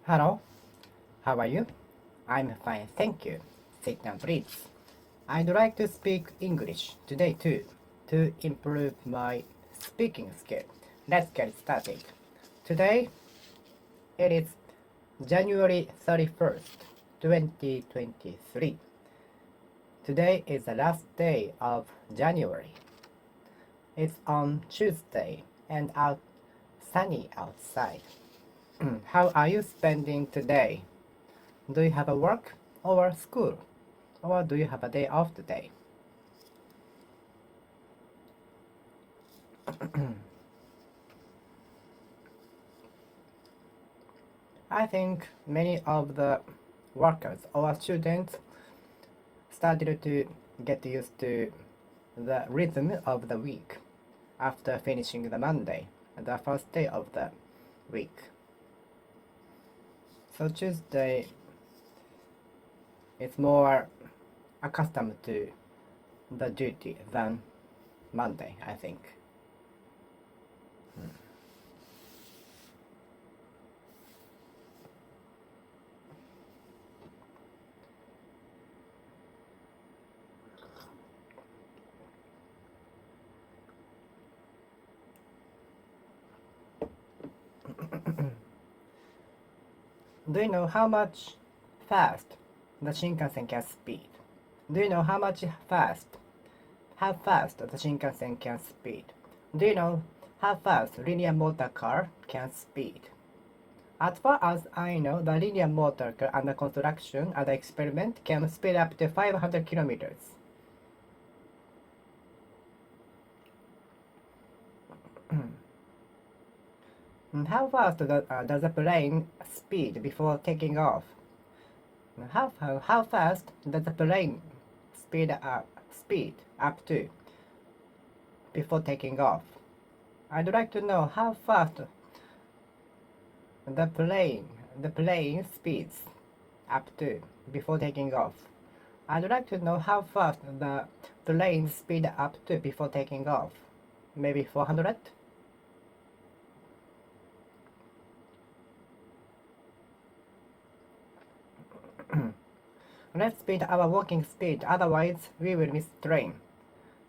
Hello, how are you? I'm fine, thank you. Sit down, please. I'd like to speak English today too, to improve my speaking skill. Let's get started. Today, it is January 31st, 2023. Today is the last day of January. It's on Tuesday and sunny outside. How are you spending today? Do you have a work or school? Or do you have a day off today? I think many of the workers or students started to get used to the rhythm of the week after finishing the Monday, the first day of the week. So Tuesday is more accustomed to the duty than Monday, I think. Do you know how much fast the Shinkansen can speed? Do you know how fast the Shinkansen can speed? Do you know how fast linear motor car can speed? As far as I know, the linear motor car under construction at the experiment can speed up to 500 kilometers. How fast does a plane speed before taking off? How fast does the plane speed up to before taking off? I'd like to know how fast the plane speeds up to before taking off. I'd like to know how fast the plane speed up to before taking off. Maybe 400? Let's speed our walking speed, otherwise we will miss the train.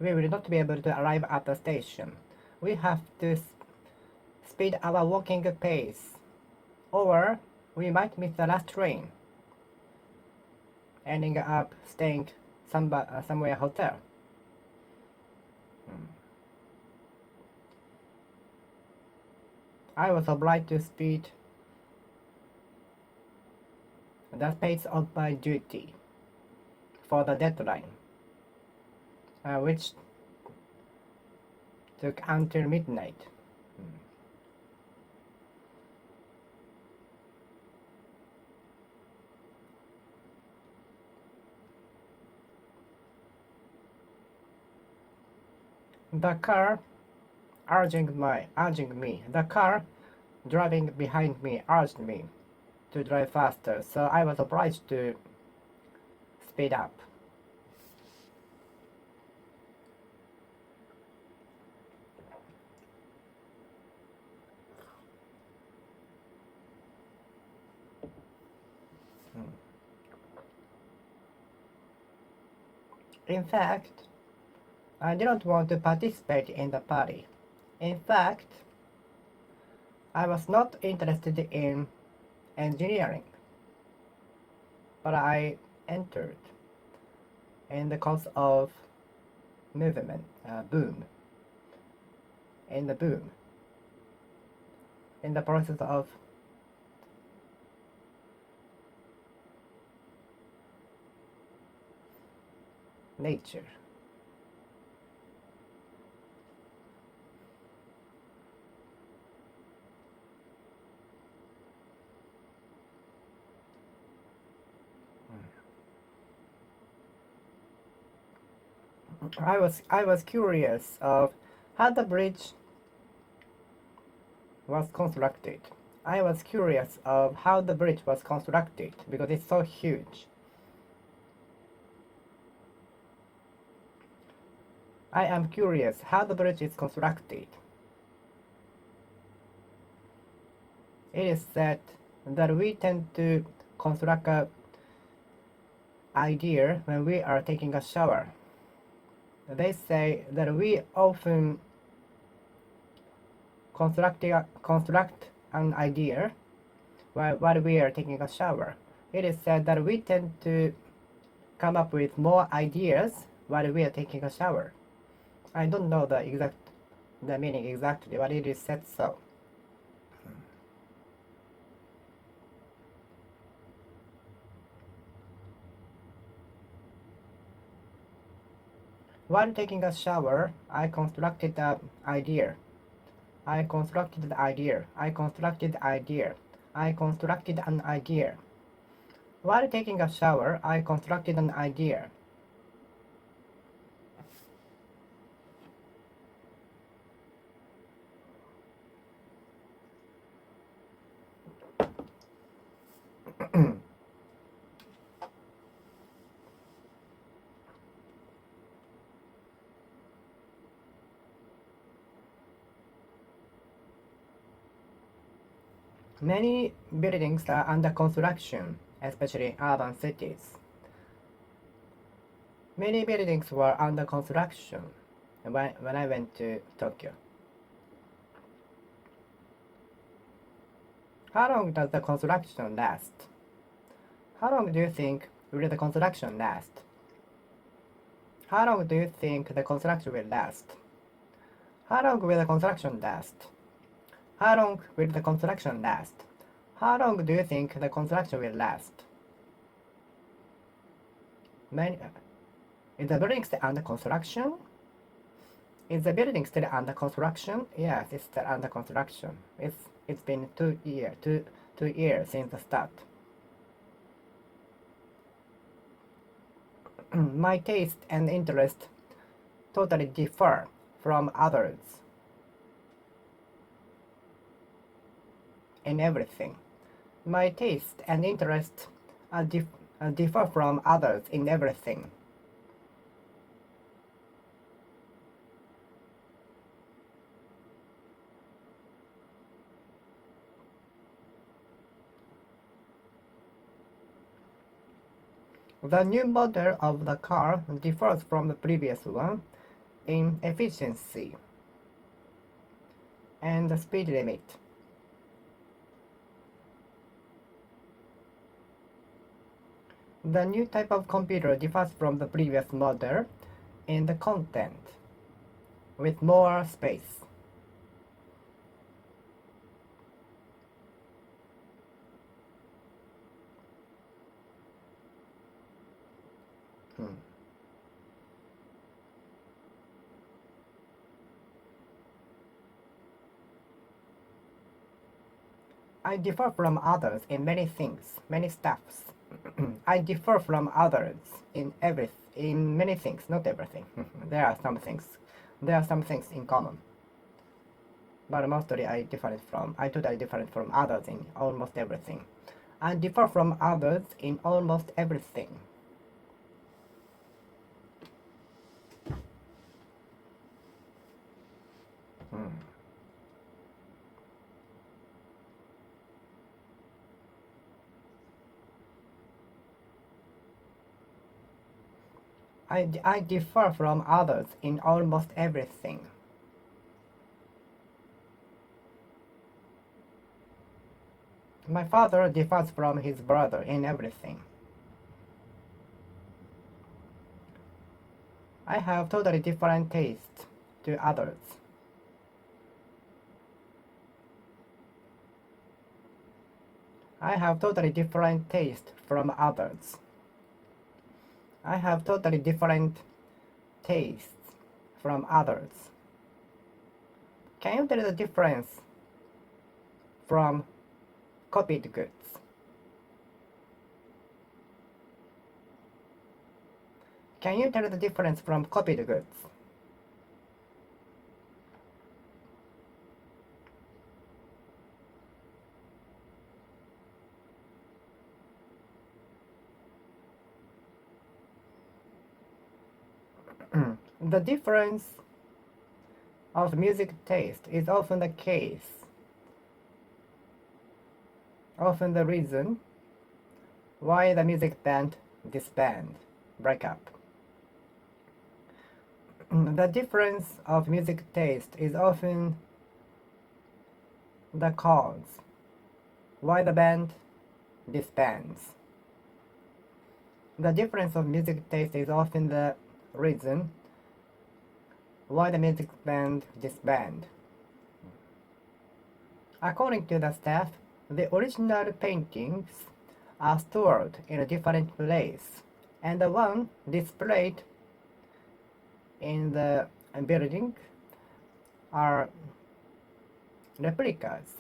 We will not be able to arrive at the station. We have to speed our walking pace, or we might miss the last train, ending up staying somewhere hotel. I was obliged to speed the pace of my duty for the deadline, which took until midnight. The car the car driving behind me urged me to drive faster, so I was obliged to speed up. In fact, I didn't want to participate in the party. In fact, I was not interested in engineering, but I entered in the cause of movement, boom, in the boom, in the process of nature. I was curious of how the bridge was constructed. I was curious of how the bridge was constructed because it's so huge. I am curious how the bridge is constructed. It is said that we tend to construct a idea when we are taking a shower. They say that we often construct an idea while we are taking a shower. It is said that we tend to come up with more ideas while we are taking a shower. I don't know the meaning exactly, but it is said so. While taking a shower, I constructed an idea. I constructed the idea. I constructed the idea. I constructed an idea. While taking a shower, I constructed an idea. Many buildings are under construction, especially urban cities. Many buildings were under construction when I went to Tokyo. How long does the construction last? How long do you think will the construction last? How long do you think the construction will last? How long will the construction last? How long will the construction last? How long do you think the construction will last? Is the building still under construction? Is the building still under construction? Yes, it's still under construction. It's been 2 years since the start. My taste and interest totally differ from others in everything. My taste and interest differ from others in everything. The new model of the car differs from the previous one in efficiency and the speed limit. The new type of computer differs from the previous model in the content, with more space. I differ from others in many things, many stuffs. I differ from others in many things, not everything. There are some things in common. But mostly I totally different from others in almost everything. I differ from others in almost everything. I differ from others in almost everything. My father differs from his brother in everything. I have totally different tastes to others. I have totally different taste from others. I have totally different tastes from others. Can you tell the difference from copied goods? Can you tell the difference from copied goods? The difference of music taste is often the case often the reason why the music band disband, break up. The difference of music taste is often the cause why the band disbands. The difference of music taste is often the reason why the music band disband. According to the staff, the original paintings are stored in a different place, and the one displayed in the building are replicas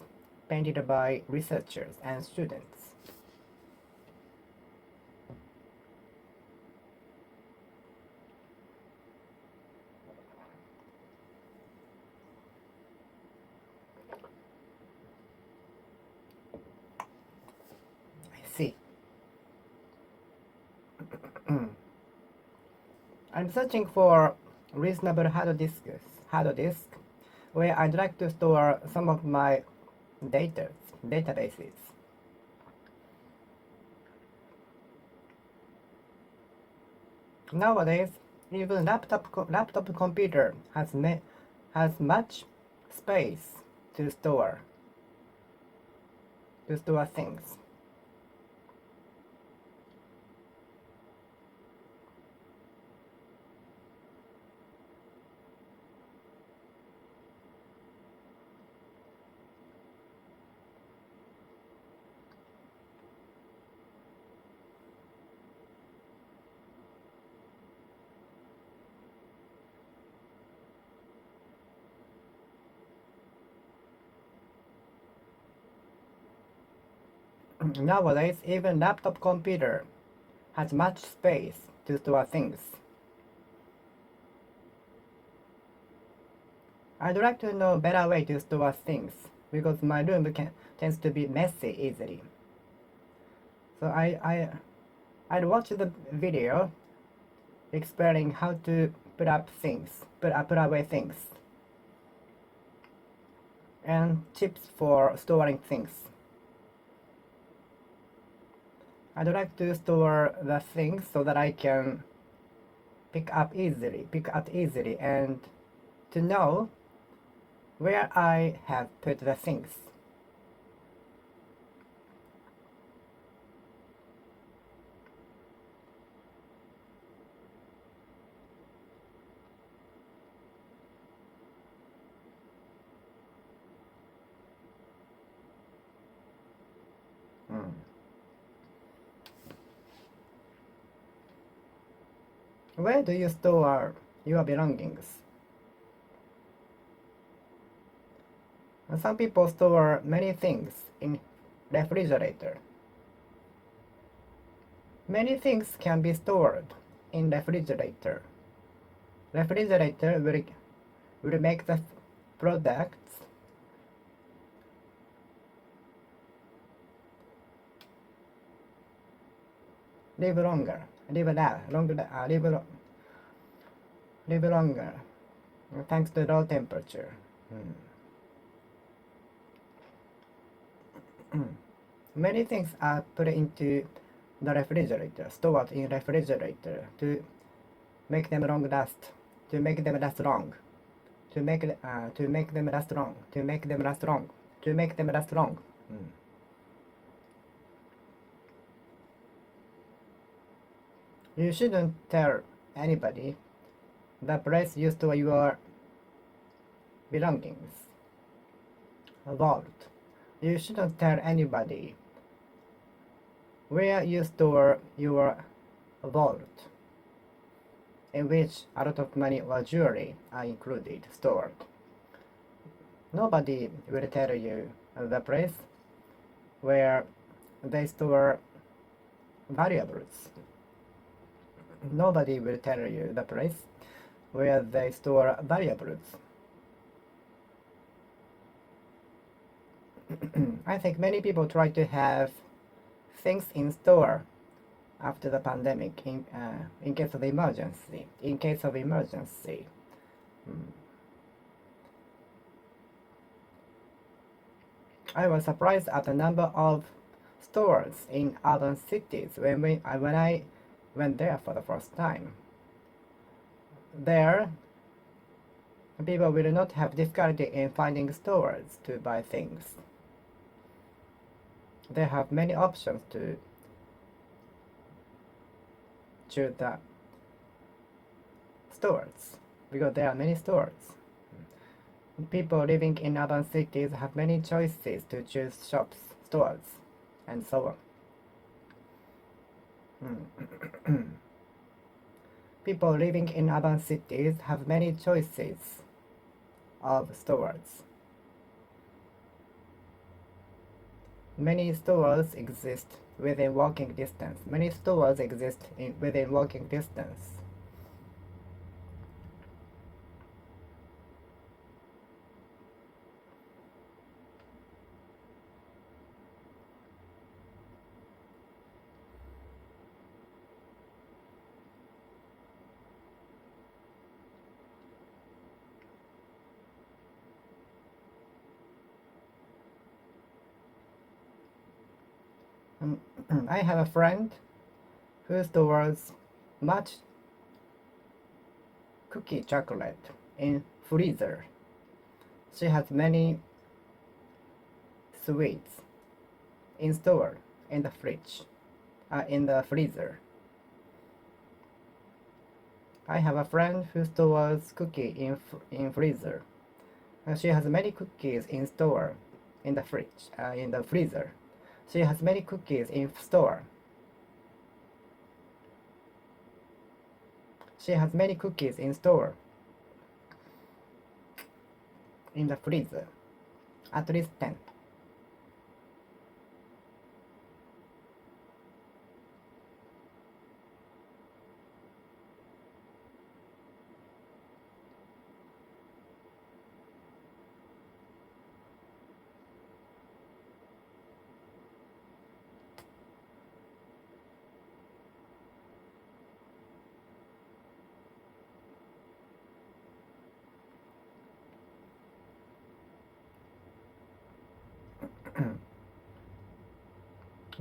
painted by researchers and students. I see. I'm searching for reasonable hard disk where I'd like to store some of my databases. Nowadays, even laptop computer has much space to store things. Nowadays, even laptop computer has much space to store things. I'd like to know a better way to store things because my room tends to be messy easily. So I'd watch the video explaining how to put away things, and tips for storing things. I'd like to store the things so that I can pick up easily, and to know where I have put the things. Where do you store your belongings? Some people store many things in refrigerator. Many things can be stored in refrigerator. Refrigerator will make the products live longer, live longer, thanks to low temperature. Many things are put into the refrigerator, stored in refrigerator to make them long last, to make them last long, to make them last long, to make them last long, to make them last long. You shouldn't tell anybody the place you store your belongings. Vault. You shouldn't tell anybody where you store your vault, in which a lot of money or jewelry are stored. Nobody will tell you the place where they store valuables. Nobody will tell you the place where they store valuables. I think many people try to have things in store after the pandemic in case of emergency. I was surprised at the number of stores in other cities when I went there for the first time. There, people will not have difficulty in finding stores to buy things. They have many options to choose the stores because there are many stores. People living in other cities have many choices to choose shops, stores, and so on. People living in other cities have many choices of stores. Many stores exist within walking distance. Many stores exist within walking distance. I have a friend who stores much cookie chocolate in freezer. She has many sweets in store in the fridge, in the freezer. I have a friend who stores cookie in freezer. She has many cookies in store in the fridge, in the freezer. She has many cookies in store. She has many cookies in store. In the freezer. At least 10.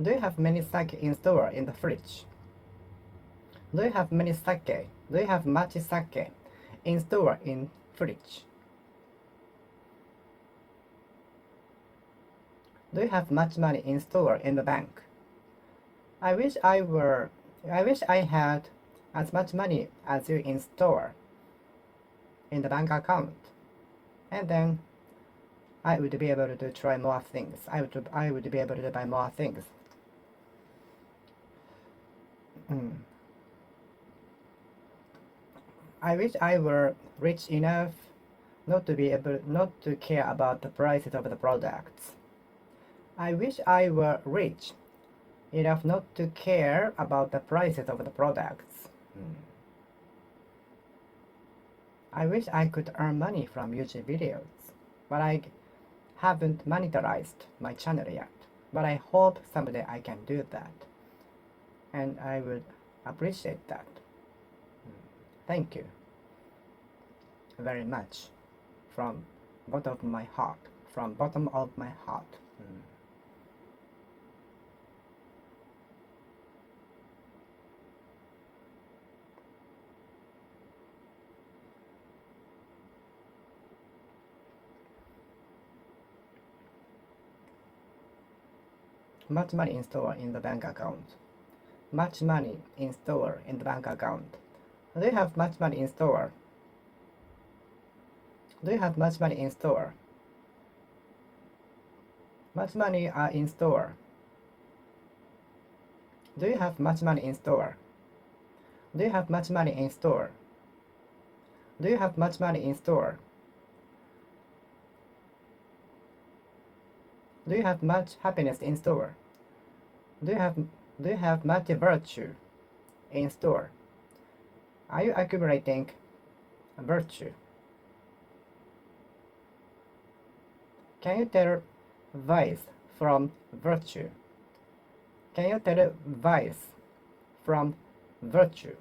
Do you have many sake in store in the fridge? Do you have many sake? Do you have much sake in store in fridge? Do you have much money in store in the bank? I wish I had as much money as you in store in the bank account. And then I would be able to try more things. I would be able to buy more things. I wish I were rich enough not to care about the prices of the products. I wish I were rich enough not to care about the prices of the products. I wish I could earn money from YouTube videos, but I haven't monetized my channel yet. But I hope someday I can do that, and I would appreciate that. Thank you very much from bottom of my heart. From bottom of my heart. Much money in store in the bank account. Much money in store in the bank account. Do you have much money in store? Do you have much money in store? Much money are in store. Do you have much money in store? Do you have much money in store? Do you have much money in store? Do you have much happiness in store? Do you have much virtue in store? Are you accumulating virtue? Can you tell vice from virtue? Can you tell vice from virtue?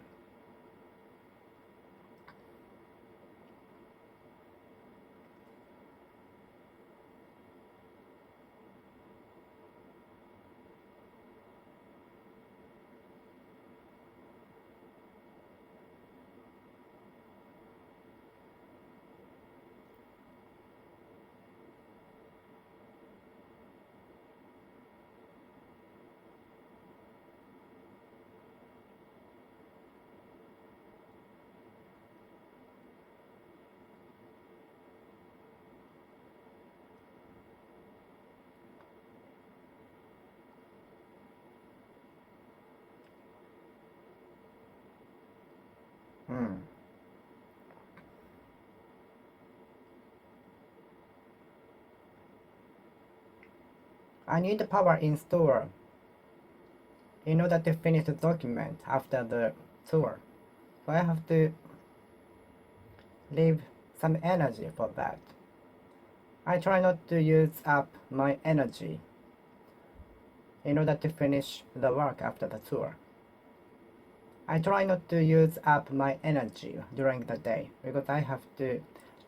I need power in store in order to finish the document after the tour. So I have to leave some energy for that. I try not to use up my energy in order to finish the work after the tour. I try not to use up my energy during the day because I have to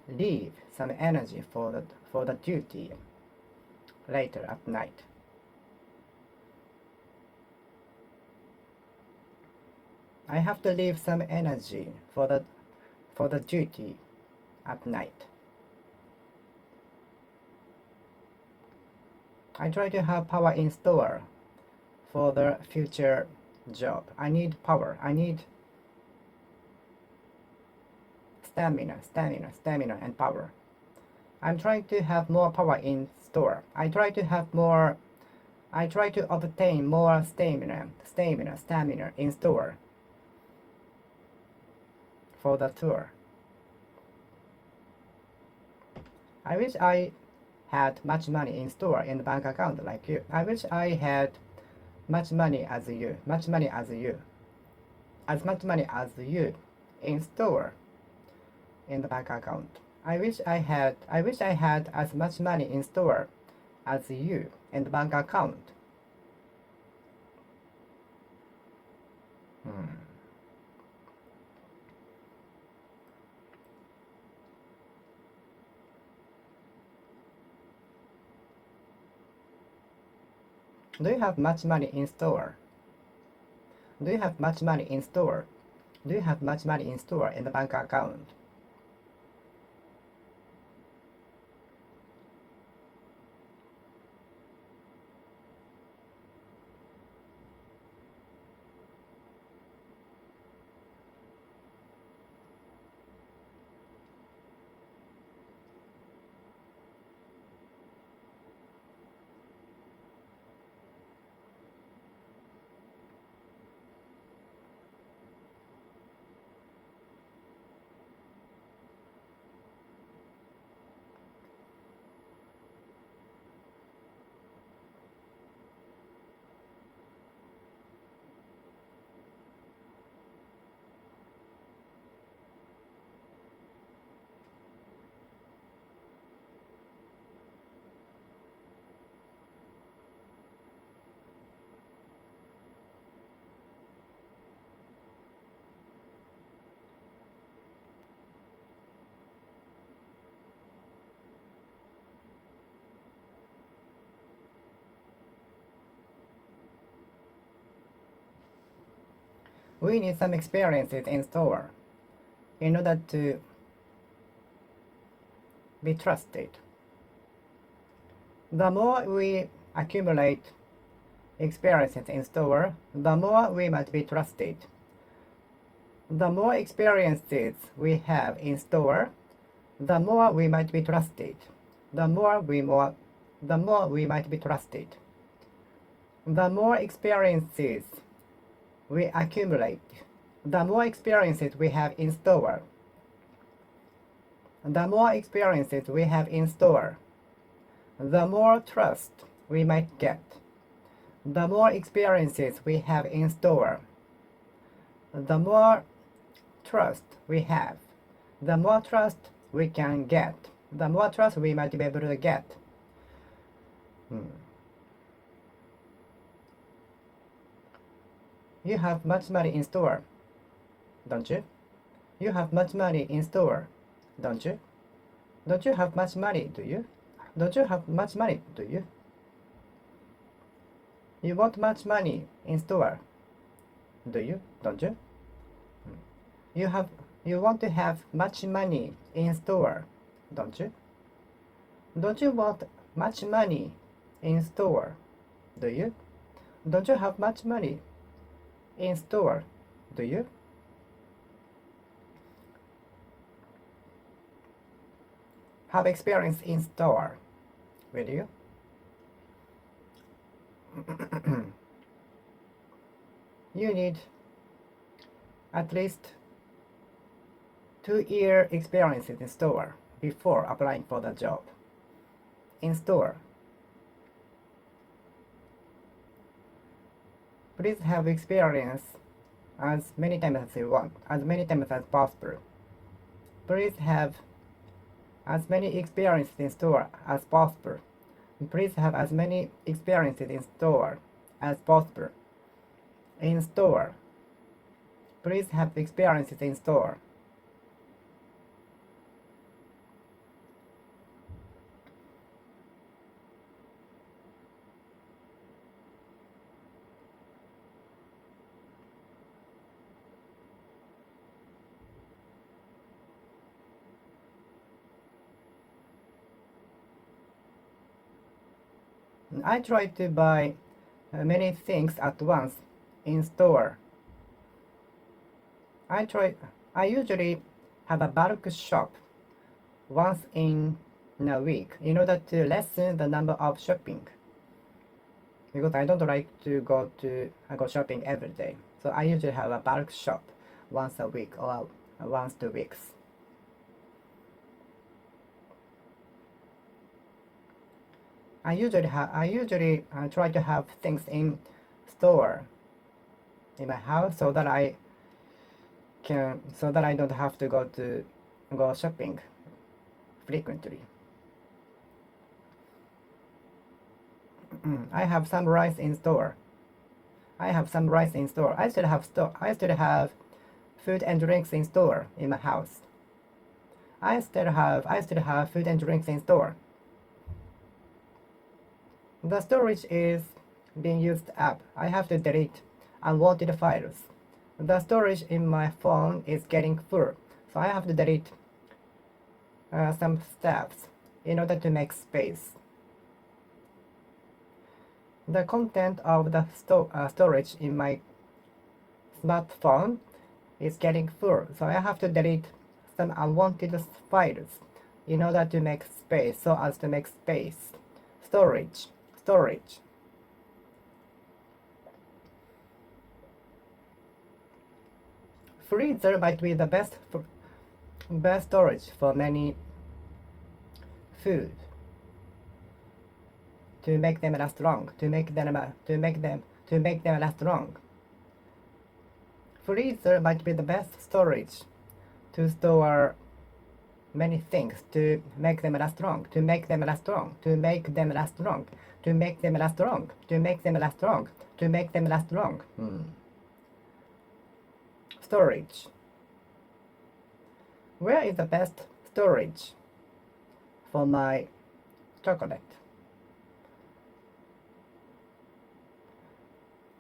leave some energy for the duty later at night. I have to leave some energy for the duty at night. I try to have power in store for the future job. I need power. I need stamina and power. I'm trying to have more power in store. I try to obtain more stamina in store for the tour. I wish I had much money in store in the bank account like you. I wish I had much money as you in store in the bank account. I wish I had as much money in store as you in the bank account. Do you have much money in store? Do you have much money in store? Do you have much money in store in the bank account? We need some experiences in store in order to be trusted. The more we accumulate experiences in store, the more we might be trusted. The more experiences we have in store, the more we might be trusted. The more we might be trusted. The more experiences we accumulate, the more experiences we have in store. The more experiences we have in store, the more trust we might get. The more experiences we have in store, the more trust we have. The more trust we can get. The more trust we might be able to get. You have much money in store, don't you? You have much money in store, don't you? Don't you have much money, do you? Don't you have much money, do you? You want much money in store, do you? Don't you? You want to have much money in store, don't you? Don't you want much money in store, do you? Don't you have much money in store, do you? Have experience in store, will you? You need at least 2-year experience in store before applying for the job. In store. Please have experience as many times as you want, as many times as possible. Please have as many experiences in store as possible. Please have as many experiences in store as possible. In store. Please have experiences in store. I try to buy many things at once in store. I usually have a bulk shop once in a week in order to lessen the number of shopping, because I don't like to go shopping every day. So I usually have a bulk shop once a week or once 2 weeks. I usually try to have things in store in my house so that I don't have to go shopping frequently. I have some rice in store. I still have food and drinks in store in my house. I still have food and drinks in store. The storage is being used up. I have to delete unwanted files. The storage in my phone is getting full, so I have to delete some stuffs in order to make space. The content of the storage in my smartphone is getting full, so I have to delete some unwanted files in order to make space, so as to make space. Storage. Freezer might be the best storage for many food, to make them last long. Last long. Freezer might be the best storage to store many things, to make them last long. Storage. Where is the best storage for my chocolate?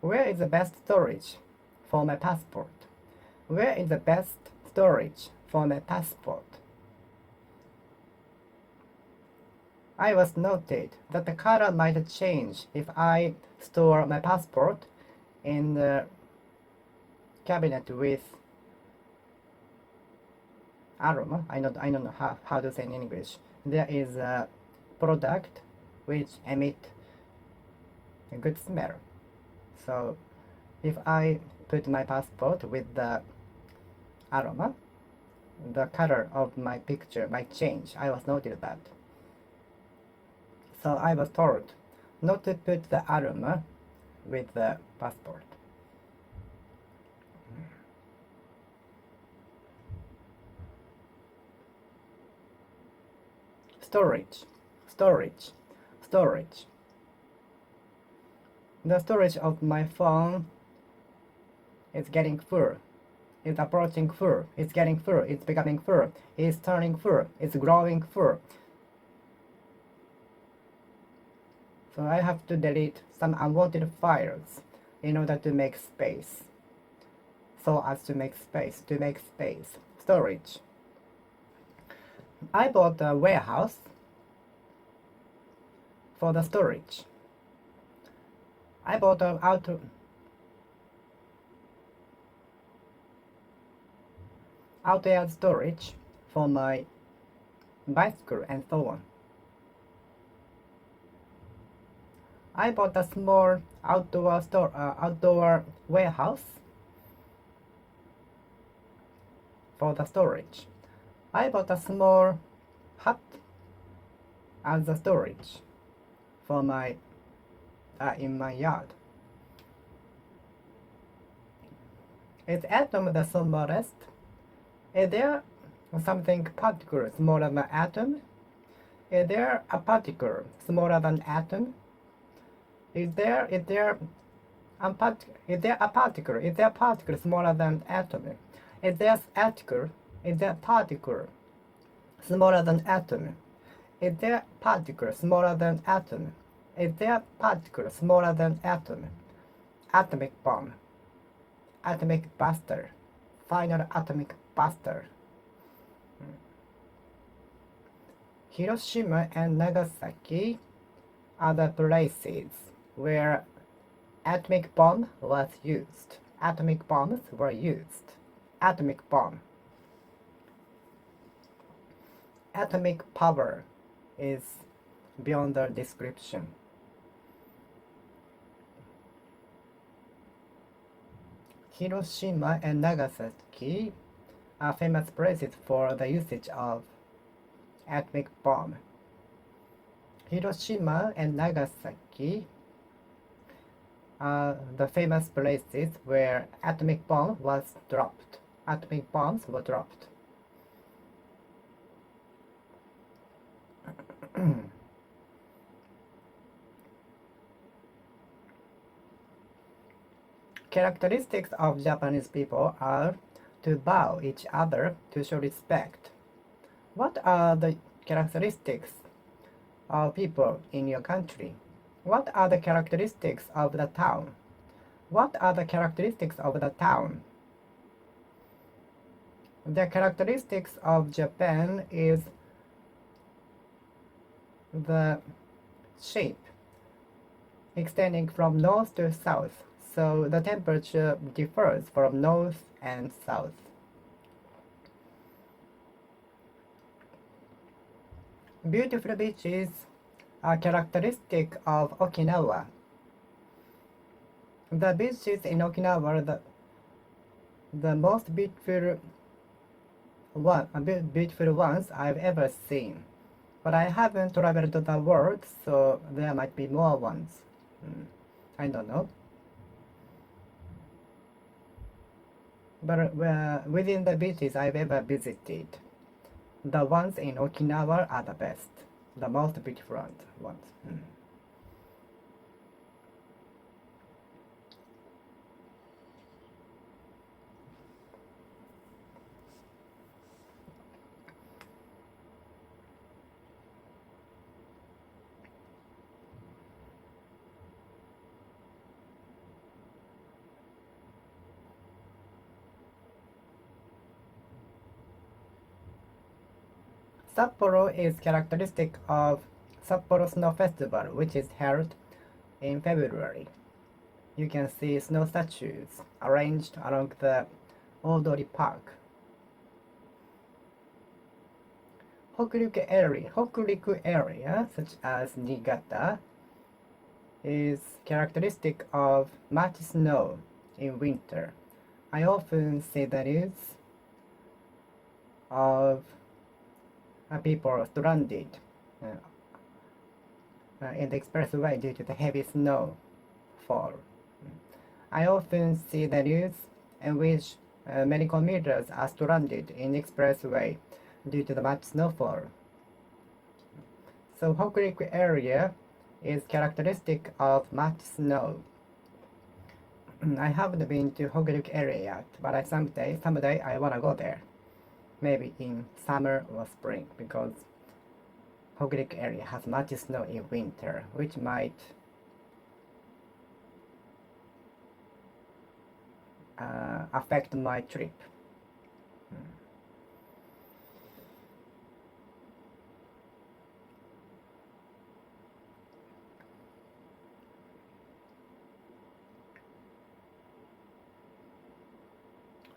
Where is the best storage for my passport? Where is the best storage for my passport? I was noted that the color might change if I store my passport in the cabinet with aroma. I don't know how to say in English. There is a product which emit a good smell. So if I put my passport with the aroma, the color of my picture might change. I was noted that. So I was told not to put the aroma with the passport. Storage. The storage of my phone is getting full. It's approaching full. It's getting full. It's becoming full. It's turning full. It's growing full. So I have to delete some unwanted files in order to make space. Storage. I bought a warehouse for the storage. I bought an outdoor storage for my bicycle and so on. I bought a small outdoor warehouse for the storage. I bought a small hut as a storage for my in my yard. Is atom the smallest? Is there something particle smaller than atom? Is there a particle smaller than atom? Is there a particle smaller than atom? Is there particle smaller than atom? Is there particle smaller than atom? Is there particle smaller than atom? Atomic bomb. Atomic buster. Final atomic buster. Hiroshima and Nagasaki are the places where atomic bomb was used. Atomic bombs were used. Atomic bomb. Atomic power is beyond the description. Hiroshima and Nagasaki are famous places for the usage of atomic bomb. Hiroshima and Nagasaki are the famous places where atomic bomb was dropped. Atomic bombs were dropped. Characteristics of Japanese people are to bow each other to show respect. What are the characteristics of people in your country? What are the characteristics of the town? What are the characteristics of the town? The characteristics of Japan is the shape extending from north to south, so the temperature differs from north and south. Beautiful beaches are characteristic of Okinawa. The beaches in Okinawa are the most beautiful ones I've ever seen. But I haven't traveled the world, so there might be more ones. I don't know. But within the beaches I've ever visited, the ones in Okinawa are the best, the most beautiful ones. Sapporo is characteristic of Sapporo Snow Festival, which is held in February. You can see snow statues arranged along the Odori Park. Hokuriku area, such as Niigata, is characteristic of much snow in winter. I often see the news of people stranded in the expressway due to the heavy snowfall. I often see the news in which many commuters are stranded in the expressway due to the much snowfall. So Hokuriku area is characteristic of much snow. I haven't been to Hokuriku area yet, but someday I wanna go there. Maybe in summer or spring, because Hokuriku area has much snow in winter, which might affect my trip.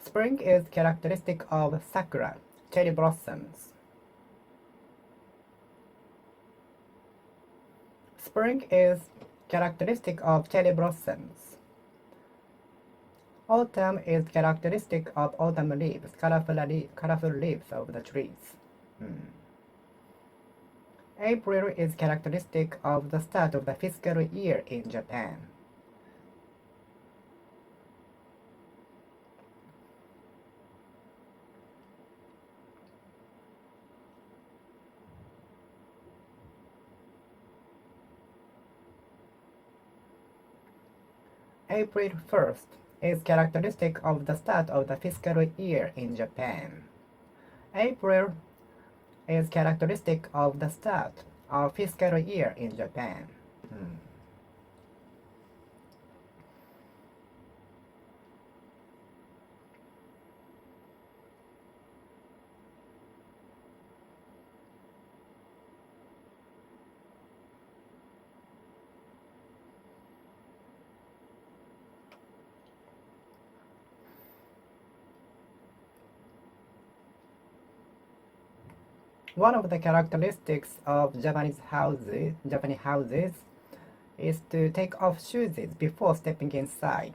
Spring is characteristic of sakura, cherry blossoms. Spring is characteristic of cherry blossoms. Autumn is characteristic of autumn leaves, colorful leaves of the trees. April is characteristic of the start of the fiscal year in Japan. April 1st is characteristic of the start of the fiscal year in Japan. April is characteristic of the start of fiscal year in Japan. One of the characteristics of Japanese houses is to take off shoes before stepping inside.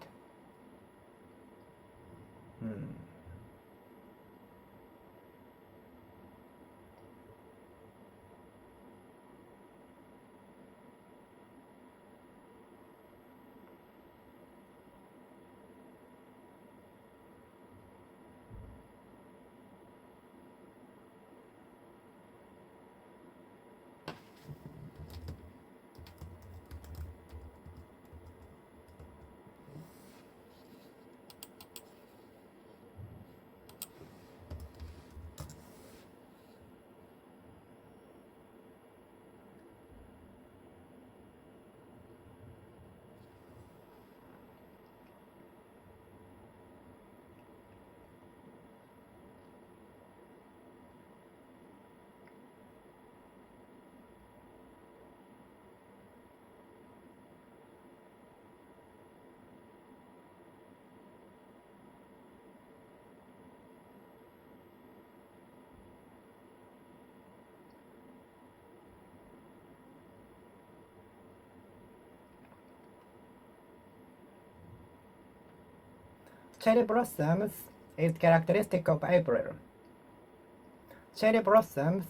Cherry blossoms is characteristic of April. Cherry blossoms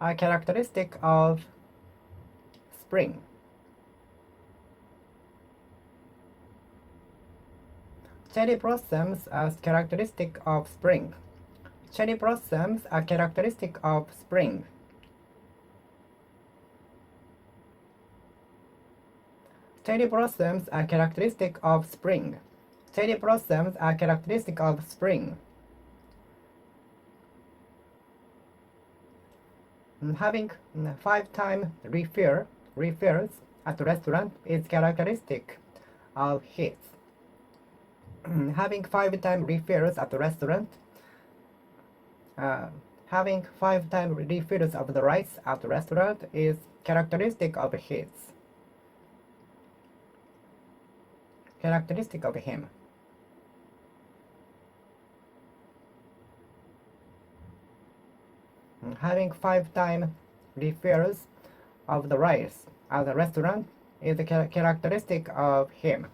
are characteristic of spring. Cherry blossoms are characteristic of spring. Cherry blossoms are characteristic of spring. Cherry blossoms are characteristic of spring. Cherry blossoms are characteristic of spring. Having 5-time refills at restaurant is characteristic of hits. Having 5-time refills at restaurant, having 5-time refills of the rice at restaurant is characteristic of hits. Characteristic of him. Having 5-time refills of the rice at the restaurant is a characteristic of him.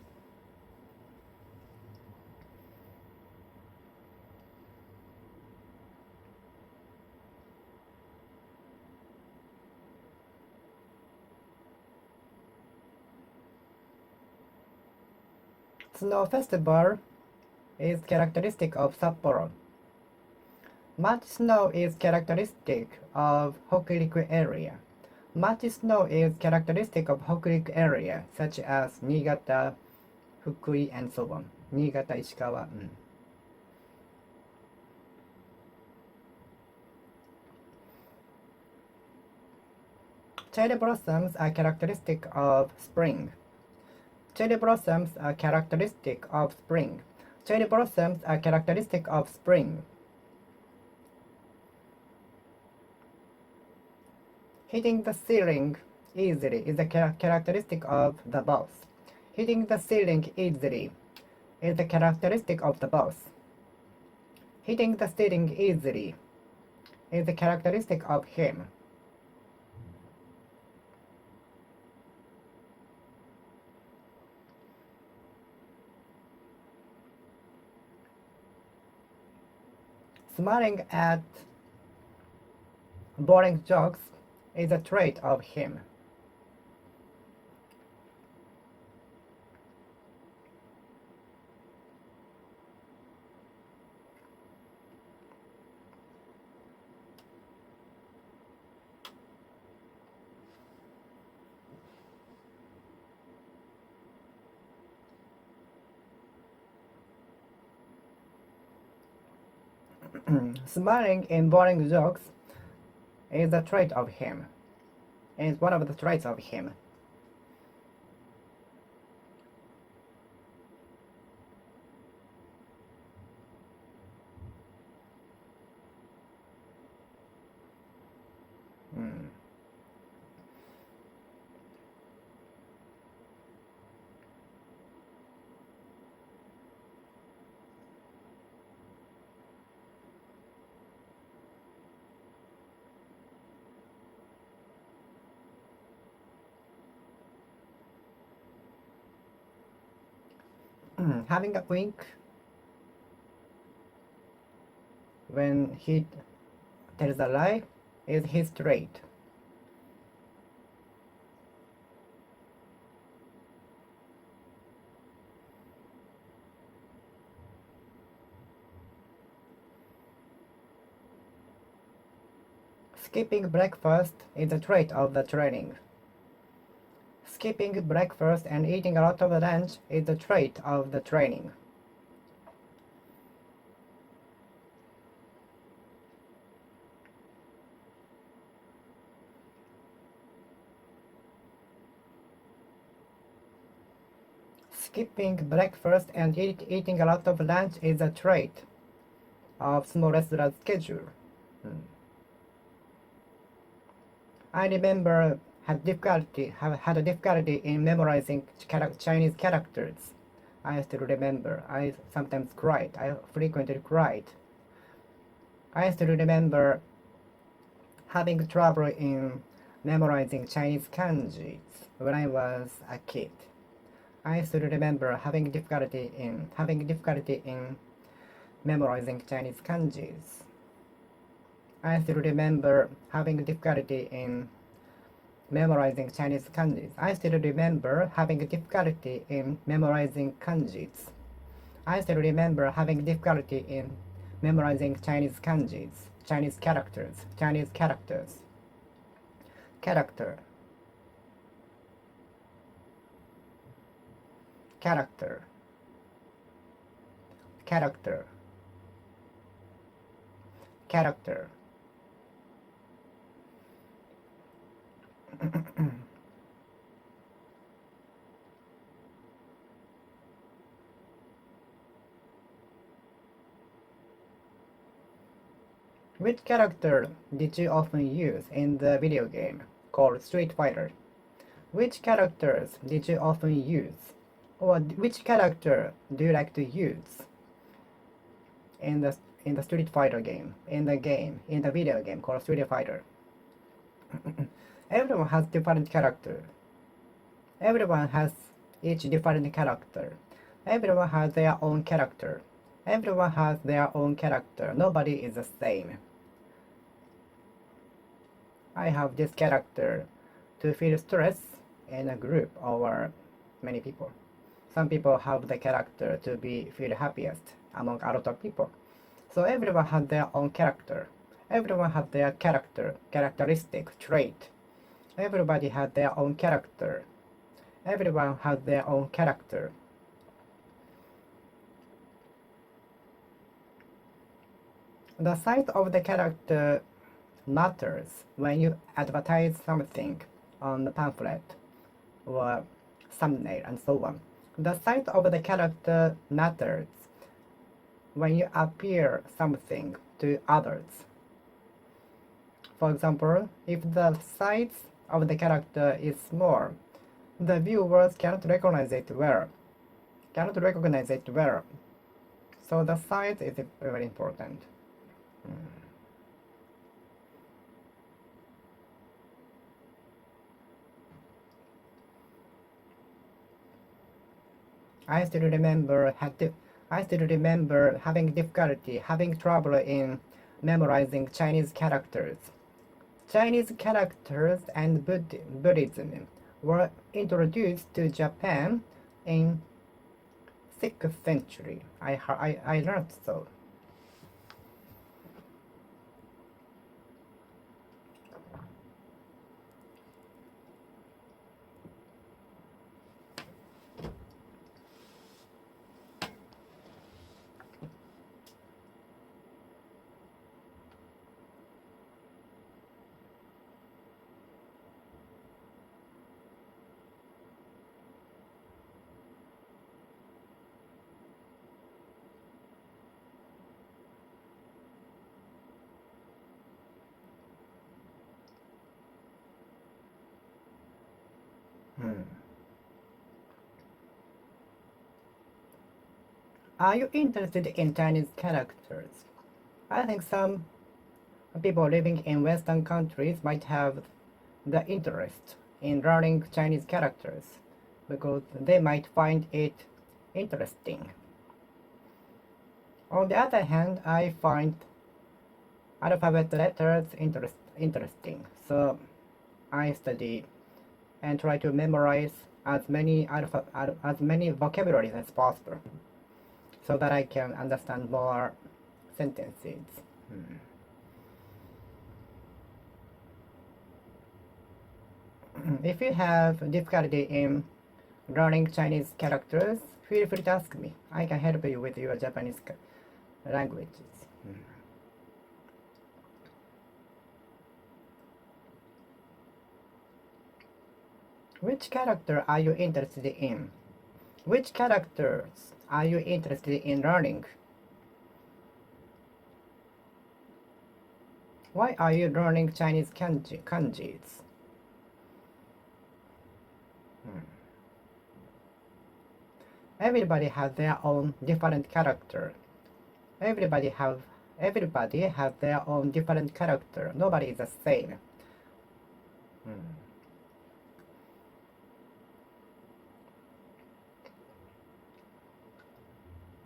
Snow festival is characteristic of Sapporo. Much snow is characteristic of Hokuriku area. Much snow is characteristic of Hokuriku area, such as Niigata, Fukui, and so on. Niigata, Ishikawa. Cherry blossoms are characteristic of spring. Cherry blossoms are characteristic of spring. Cherry blossoms are characteristic of spring. Hitting the ceiling easily is a characteristic of the boss. Hitting the ceiling easily is a characteristic of the boss. Hitting the ceiling easily is a characteristic of him. Smiling at boring jokes is a trait of him. Smiling in boring jokes is a trait of him. Is one of the traits of him. Hmm. Having a wink when he tells a lie is his trait. Skipping breakfast is a trait of the training. Skipping breakfast and eating a lot of lunch is a trait of the training. Skipping breakfast and eating a lot of lunch is a trait of small wrestler's schedule. I remember had a difficulty in memorizing Chinese characters. I still remember. I sometimes cried. I frequently cried. I still remember having trouble in memorizing Chinese kanjis when I was a kid. I still remember having difficulty in memorizing Chinese kanjis. I still remember having difficulty in memorizing Chinese kanjis. I still remember having difficulty in memorizing kanjis. I still remember having difficulty in memorizing Chinese kanjis, Chinese characters, character, character, character, character. Which character did you often use in the video game called Street Fighter? Which characters did you often use? Or which character do you like to use in the Street Fighter game, in the video game called Street Fighter? Everyone has different character. Everyone has each different character. Everyone has their own character. Everyone has their own character. Nobody is the same. I have this character to feel stress in a group or many people. Some people have the character to feel happiest among a lot of people. So everyone has their own character. Everyone has their characteristic, trait. Everybody has their own character. Everyone has their own character. The size of the character matters when you advertise something on the pamphlet or thumbnail and so on. The size of the character matters when you appear something to others. For example, if the size of the character is small, the viewers cannot recognize it well. So the size is very important. I still remember having trouble in memorizing Chinese characters. Chinese characters and Buddhism were introduced to Japan in 6th century. I learned so. Hmm. Are you interested in Chinese characters? I think some people living in Western countries might have the interest in learning Chinese characters because they might find it interesting. On the other hand, I find alphabet letters interesting, so I study and try to memorize as many vocabularies as possible so that I can understand more sentences. Hmm. If you have difficulty in learning Chinese characters, feel free to ask me. I can help you with your Japanese languages. Which character are you interested in? Which characters are you interested in learning? Why are you learning Chinese kanjis? Everybody has their own different character. Everybody has their own different character. Nobody is the same.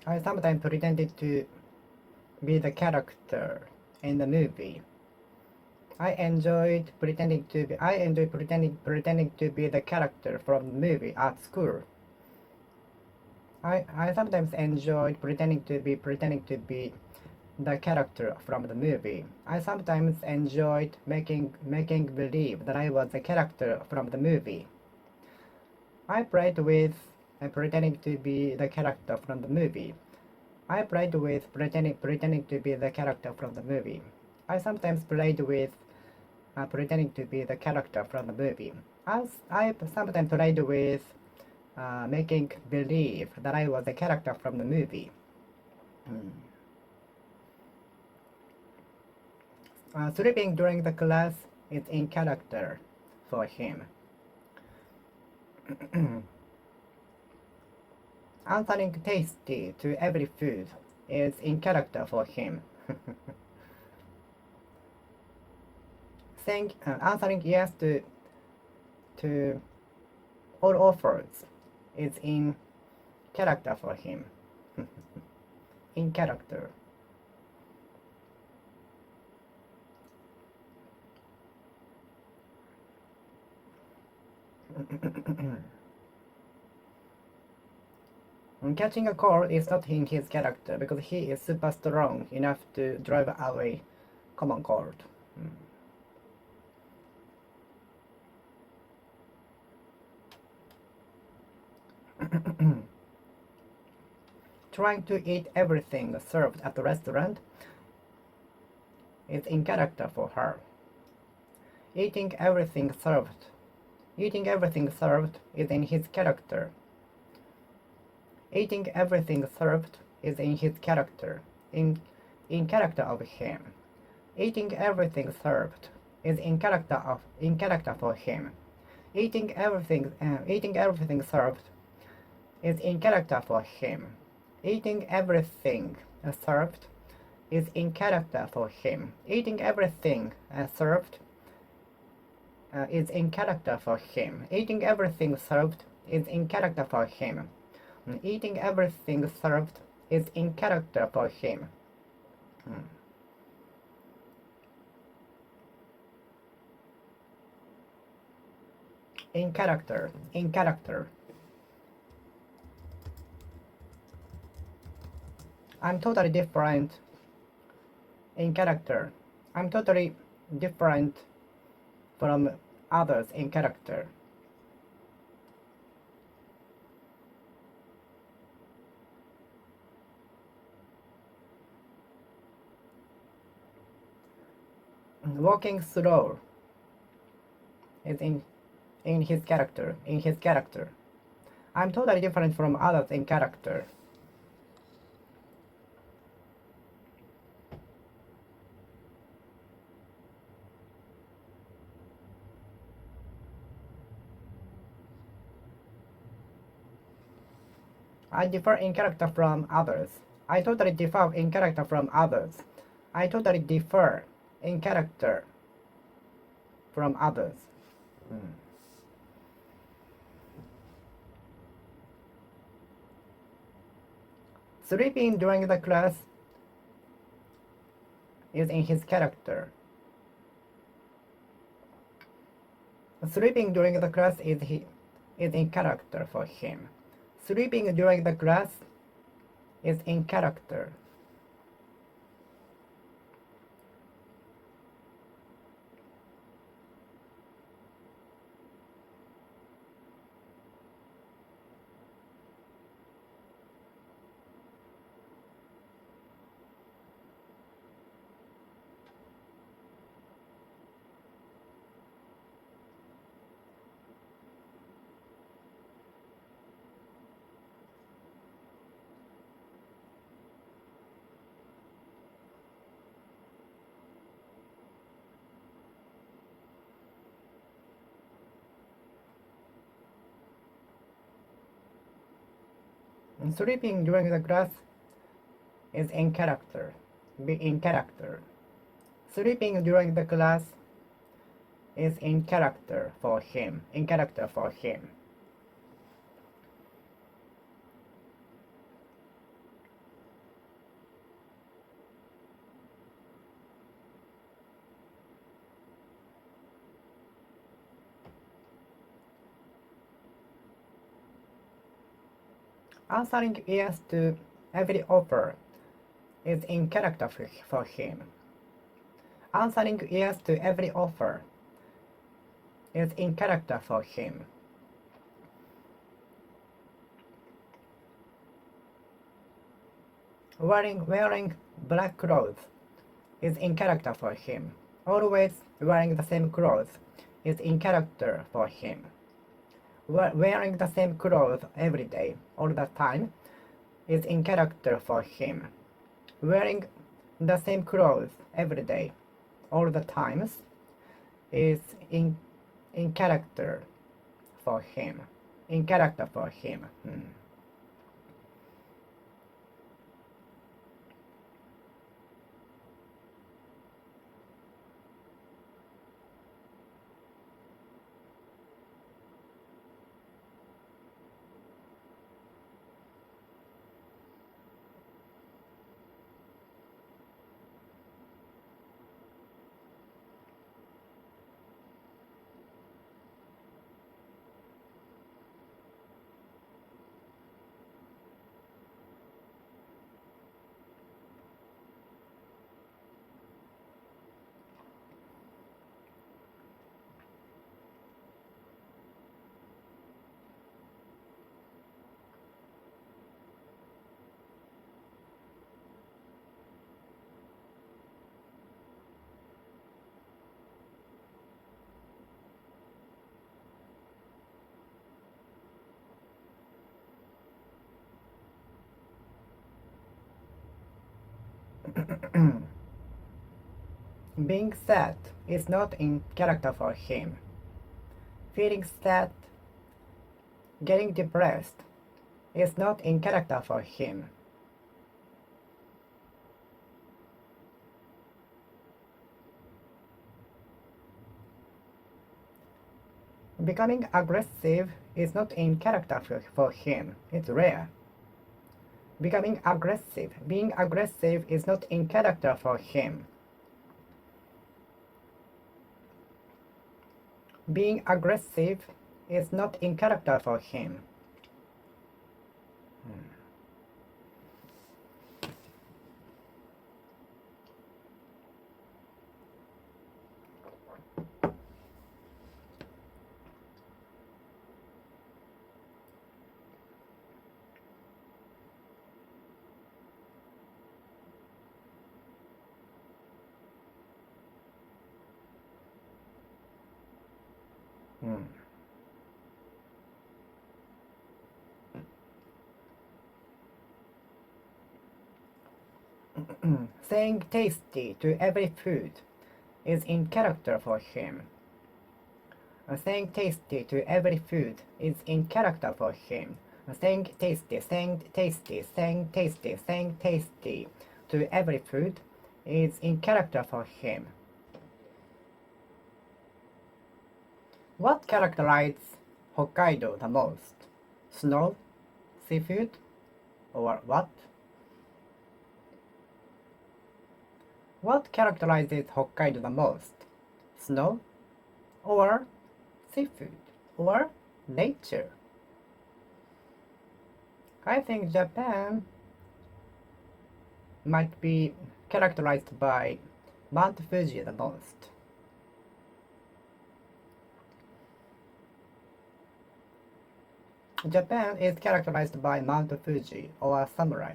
I sometimes pretended to be the character in the movie. I enjoy pretending to be the character from the movie at school. I sometimes enjoyed pretending to be the character from the movie. I sometimes enjoyed making believe that I was the character from the movie. I played with pretending to be the character from the movie. I played with pretending to be the character from the movie. I sometimes played with pretending to be the character from the movie. I sometimes played with making believe that I was the character from the movie. Sleeping during the class is in character for him. Answering tasty to every food is in character for him. Answering yes to all offers is in character for him. In character. Catching a cold is not in his character because he is super strong enough to drive away common cold. Trying to eat everything served at the restaurant is in character for her. Eating everything served is in his character. Eating everything served is in his character, in character of him. Eating everything served is in character for him. Eating everything served is in character for him. Eating everything served is in character for him. Eating everything served is in character for him. Eating everything served is in character for him. Eating everything served is in character for him. In character. I'm totally different in character. I'm totally different from others in character. Walking slow is in his character. I'm totally different from others in character. I differ in character from others. I totally differ in character from others. I totally differ in character from others. Sleeping during the class is in his character. Sleeping during the class is in character for him. Sleeping during the class is in character. Sleeping during the class is in character. Be in character. Sleeping during the class is in character for him. In character for him. Answering yes to every offer is in character for him. Answering yes to every offer is in character for him. Wearing black clothes is in character for him. Always wearing the same clothes is in character for him. Wearing the same clothes every day, all the time, is in character for him. Wearing the same clothes every day, all the times, is in character for him. In character for him. Being sad is not in character for him. Feeling sad, getting depressed is not in character for him. Becoming aggressive is not in character for him. It's rare. Being aggressive is not in character for him. Being aggressive is not in character for him. Saying tasty to every food is in character for him. Saying tasty to every food is in character for him. saying tasty, saying tasty, saying tasty, saying tasty to every food is in character for him. What characterizes Hokkaido the most? Snow, seafood, or what? What characterizes Hokkaido the most? Snow, or seafood, or nature? I think Japan might be characterized by Mount Fuji the most. Japan is characterized by Mount Fuji or samurai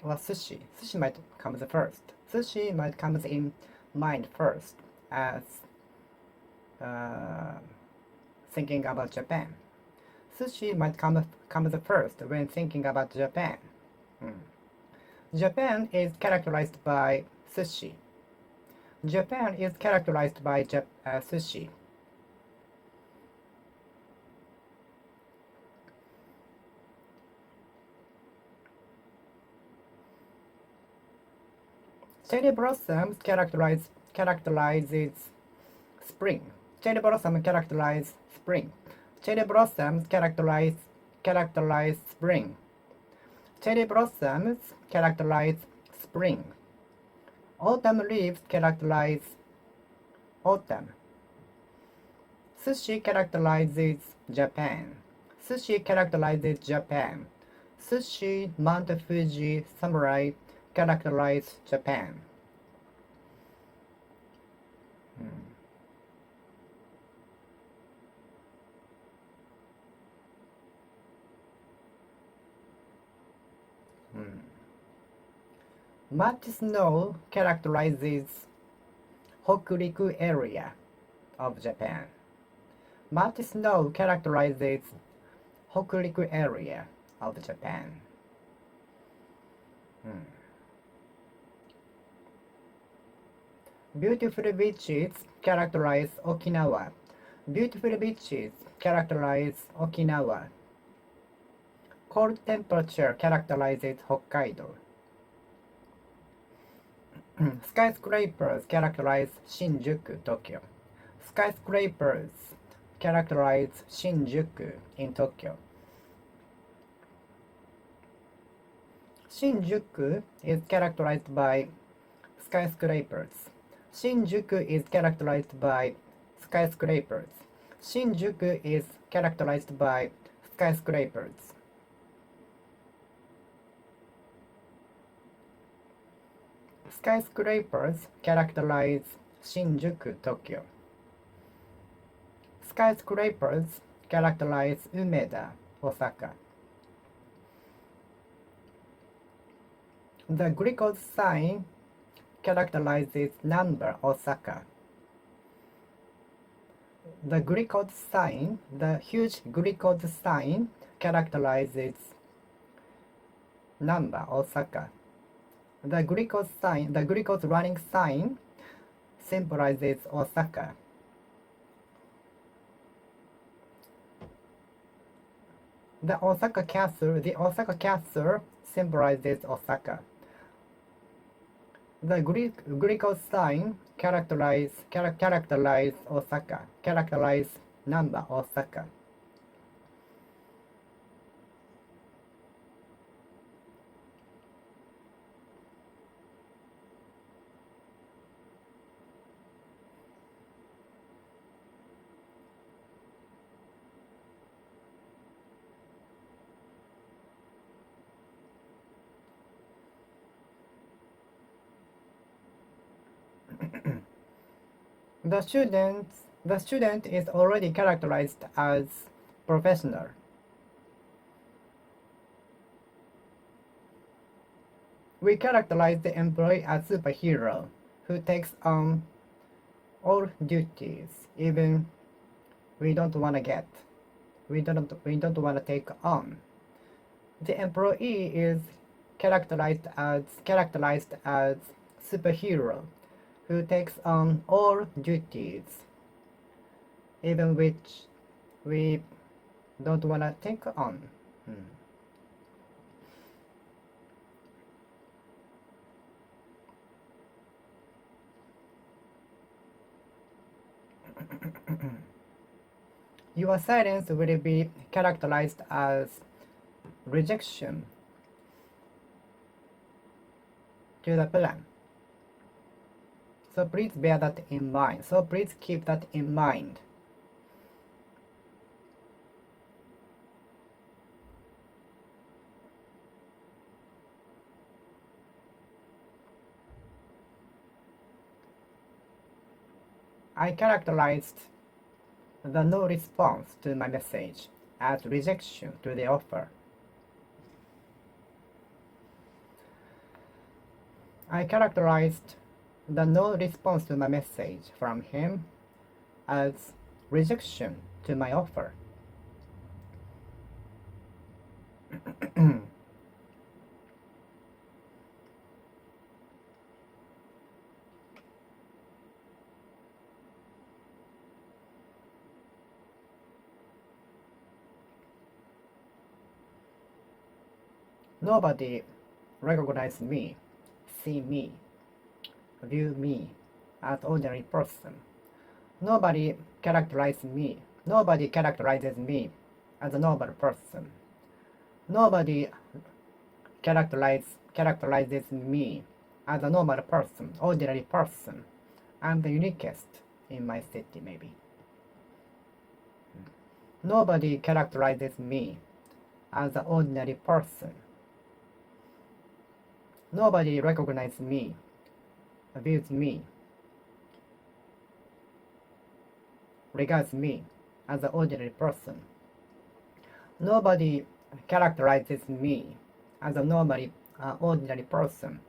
or sushi. Sushi might come first. Sushi might come in mind first as thinking about Japan. Sushi might come first when thinking about Japan. Japan is characterized by sushi. Japan is characterized by sushi. Cherry blossoms characterizes spring. Cherry blossom characterize spring. Cherry blossoms characterize spring. Cherry blossoms characterize spring. Autumn leaves characterize autumn. Sushi characterizes Japan. Sushi characterizes Japan. Sushi, Mount Fuji, samurai characterize Japan. Much snow characterizes Hokuriku area of Japan. Much snow characterizes Hokuriku area of Japan. Beautiful beaches characterize Okinawa. Beautiful beaches characterize Okinawa. Cold temperature characterizes Hokkaido. Skyscrapers characterize Shinjuku, Tokyo. Skyscrapers characterize Shinjuku in Tokyo. Shinjuku is characterized by skyscrapers. Shinjuku is characterized by skyscrapers. Shinjuku is characterized by skyscrapers. Skyscrapers characterize Shinjuku, Tokyo. Skyscrapers characterize Umeda, Osaka. The glucose sign characterizes number, Osaka. The glucose sign, the huge glucose sign characterizes number, Osaka. The glucose sign, the glucose running sign symbolizes Osaka. The Osaka castle symbolizes Osaka. The glucose sign characterize Osaka, characterize number Osaka. The student is already characterized as professional. We characterize the employee as superhero who takes on all duties, even we don't want to take on. The employee is characterized as superhero who takes on all duties, even which we don't want to take on. Your silence will be characterized as rejection to the plan. So please bear that in mind. So please keep that in mind. I characterized the no response to my message as rejection to the offer. I characterized the no response to my message from him as rejection to my offer. Nobody recognizes me, see me, view me as ordinary person. Nobody characterizes me. Nobody characterizes me as a normal person. Nobody characterizes me as a normal person, ordinary person. I'm the uniquest in my city, maybe. Nobody characterizes me as an ordinary person. Nobody recognizes me, views me, regards me as an ordinary person. Nobody characterizes me as a normally ordinary person.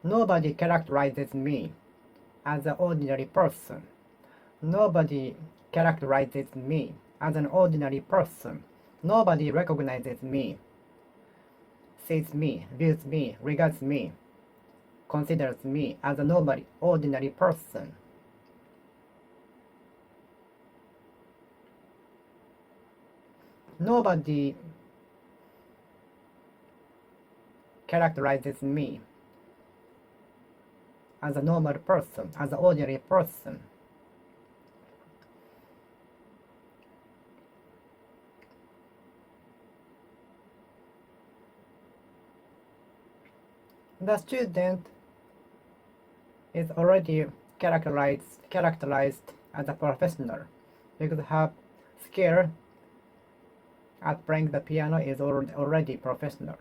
Nobody characterizes me as an ordinary person. Nobody characterizes me as an ordinary person. Nobody recognizes me, sees me, views me, regards me, considers me as a normal, ordinary person. Nobody characterizes me as a normal person, as an ordinary person. The student is already characterized as a professional because her skill at playing the piano is already professional.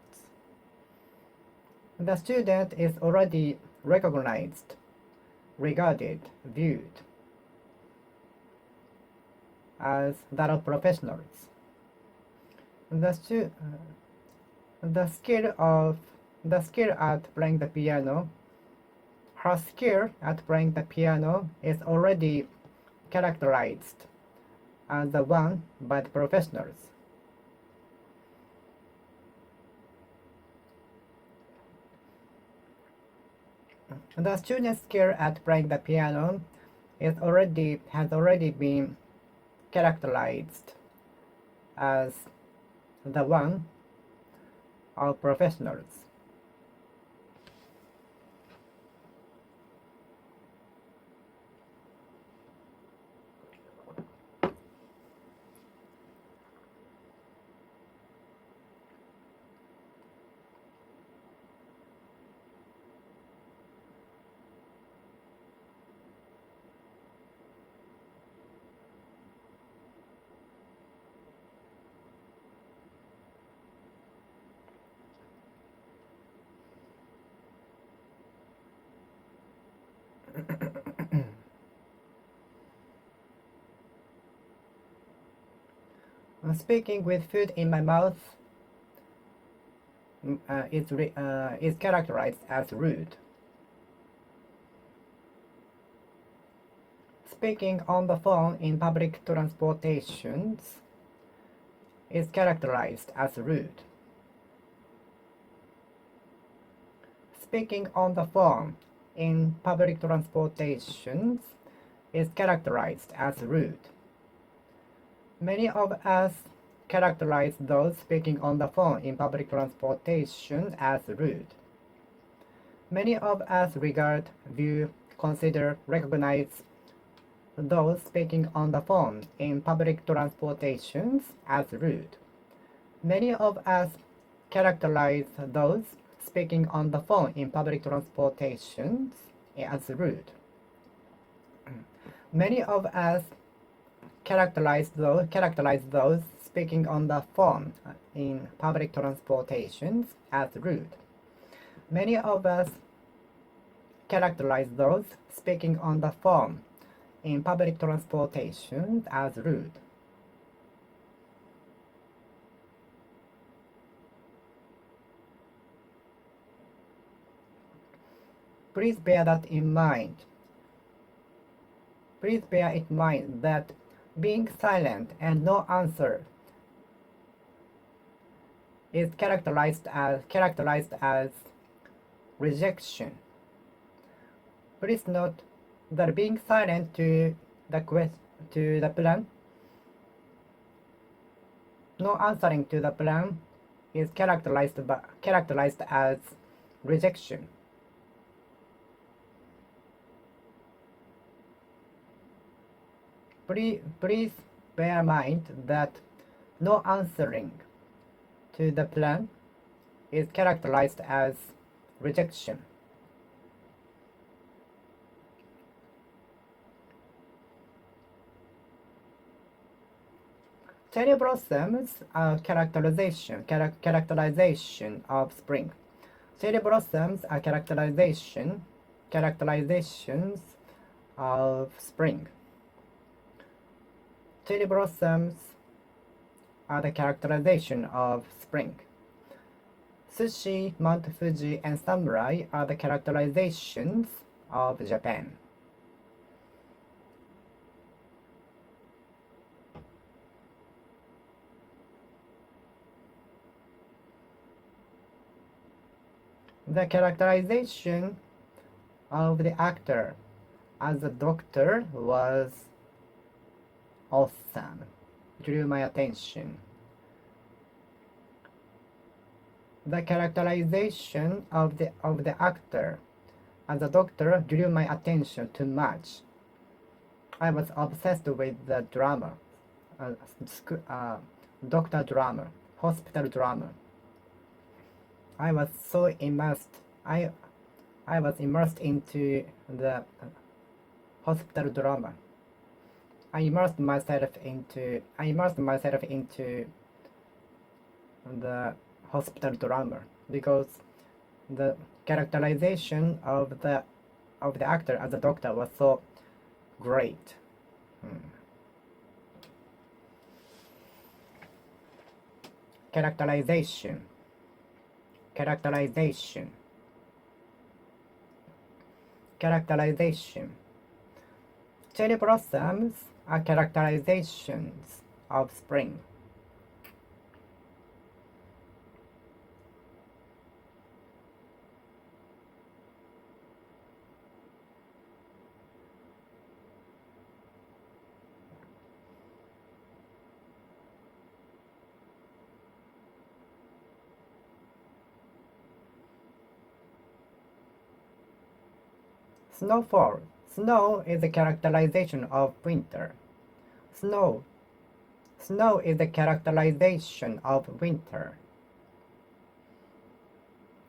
The student is already recognized, regarded, viewed as that of professionals. The skill at playing the piano, her skill at playing the piano is already characterized as the one by the professionals. The student's skill at playing the piano has already been characterized as the one of professionals. Speaking with food in my mouth is characterized as rude. Speaking on the phone in public transportations is characterized as rude. Speaking on the phone in public transportation is characterized as rude. Many of us characterize those speaking on the phone in public transportation as rude. Many of us regard, view, consider, recognize those speaking on the phone in public transportation as rude. Many of us characterize those speaking on the phone in public transportation as rude. Many of us characterize those speaking on the phone in public transportation as rude. Many of us characterize those speaking on the phone in public transportation as rude. Please bear that in mind. Please bear in mind that being silent and no answer is characterized as rejection. Please note that being silent to the plan, no answering to the plan, is characterized as rejection. Please bear in mind that no answering to the plan is characterized as rejection. Cherry blossoms are characterization of spring. Cherry blossoms are characterizations of spring. Cherry blossoms are the characterization of spring. Sushi, Mount Fuji, and samurai are the characterizations of Japan. The characterization of the actor as a doctor was awesome. Drew my attention. The characterization of the actor as a doctor drew my attention too much. I was obsessed with the drama, doctor drama, hospital drama. I was so immersed. I was immersed into the hospital drama. I immersed myself into the hospital drama because the characterization of the actor as a doctor was so great. Characterization. Cherry blossoms are characterizations of spring. Snowfall. Snow is a characterization of winter. Snow is a characterization of winter.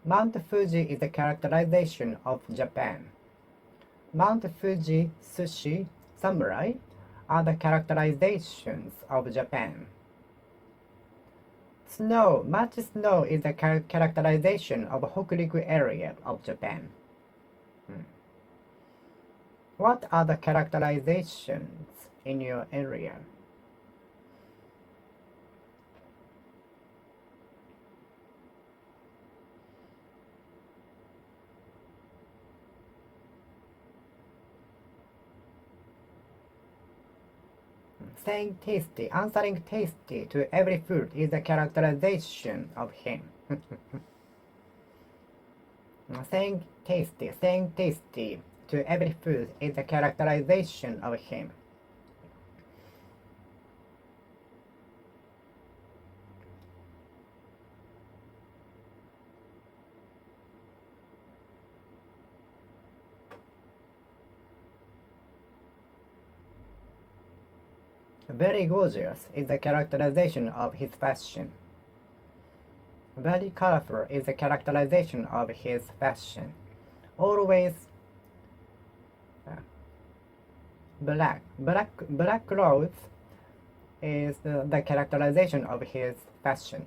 Mount Fuji is a characterization of Japan. Mount Fuji, sushi, samurai are the characterizations of Japan. Much snow is a characterization of Hokuriku area of Japan. What are the characterizations in your area? Saying tasty, answering tasty to every food is a characterization of him. saying tasty to every food is a characterization of him. Very gorgeous is a characterization of his fashion. Very colorful is a characterization of his fashion. Always black clothes is the characterization of his fashion.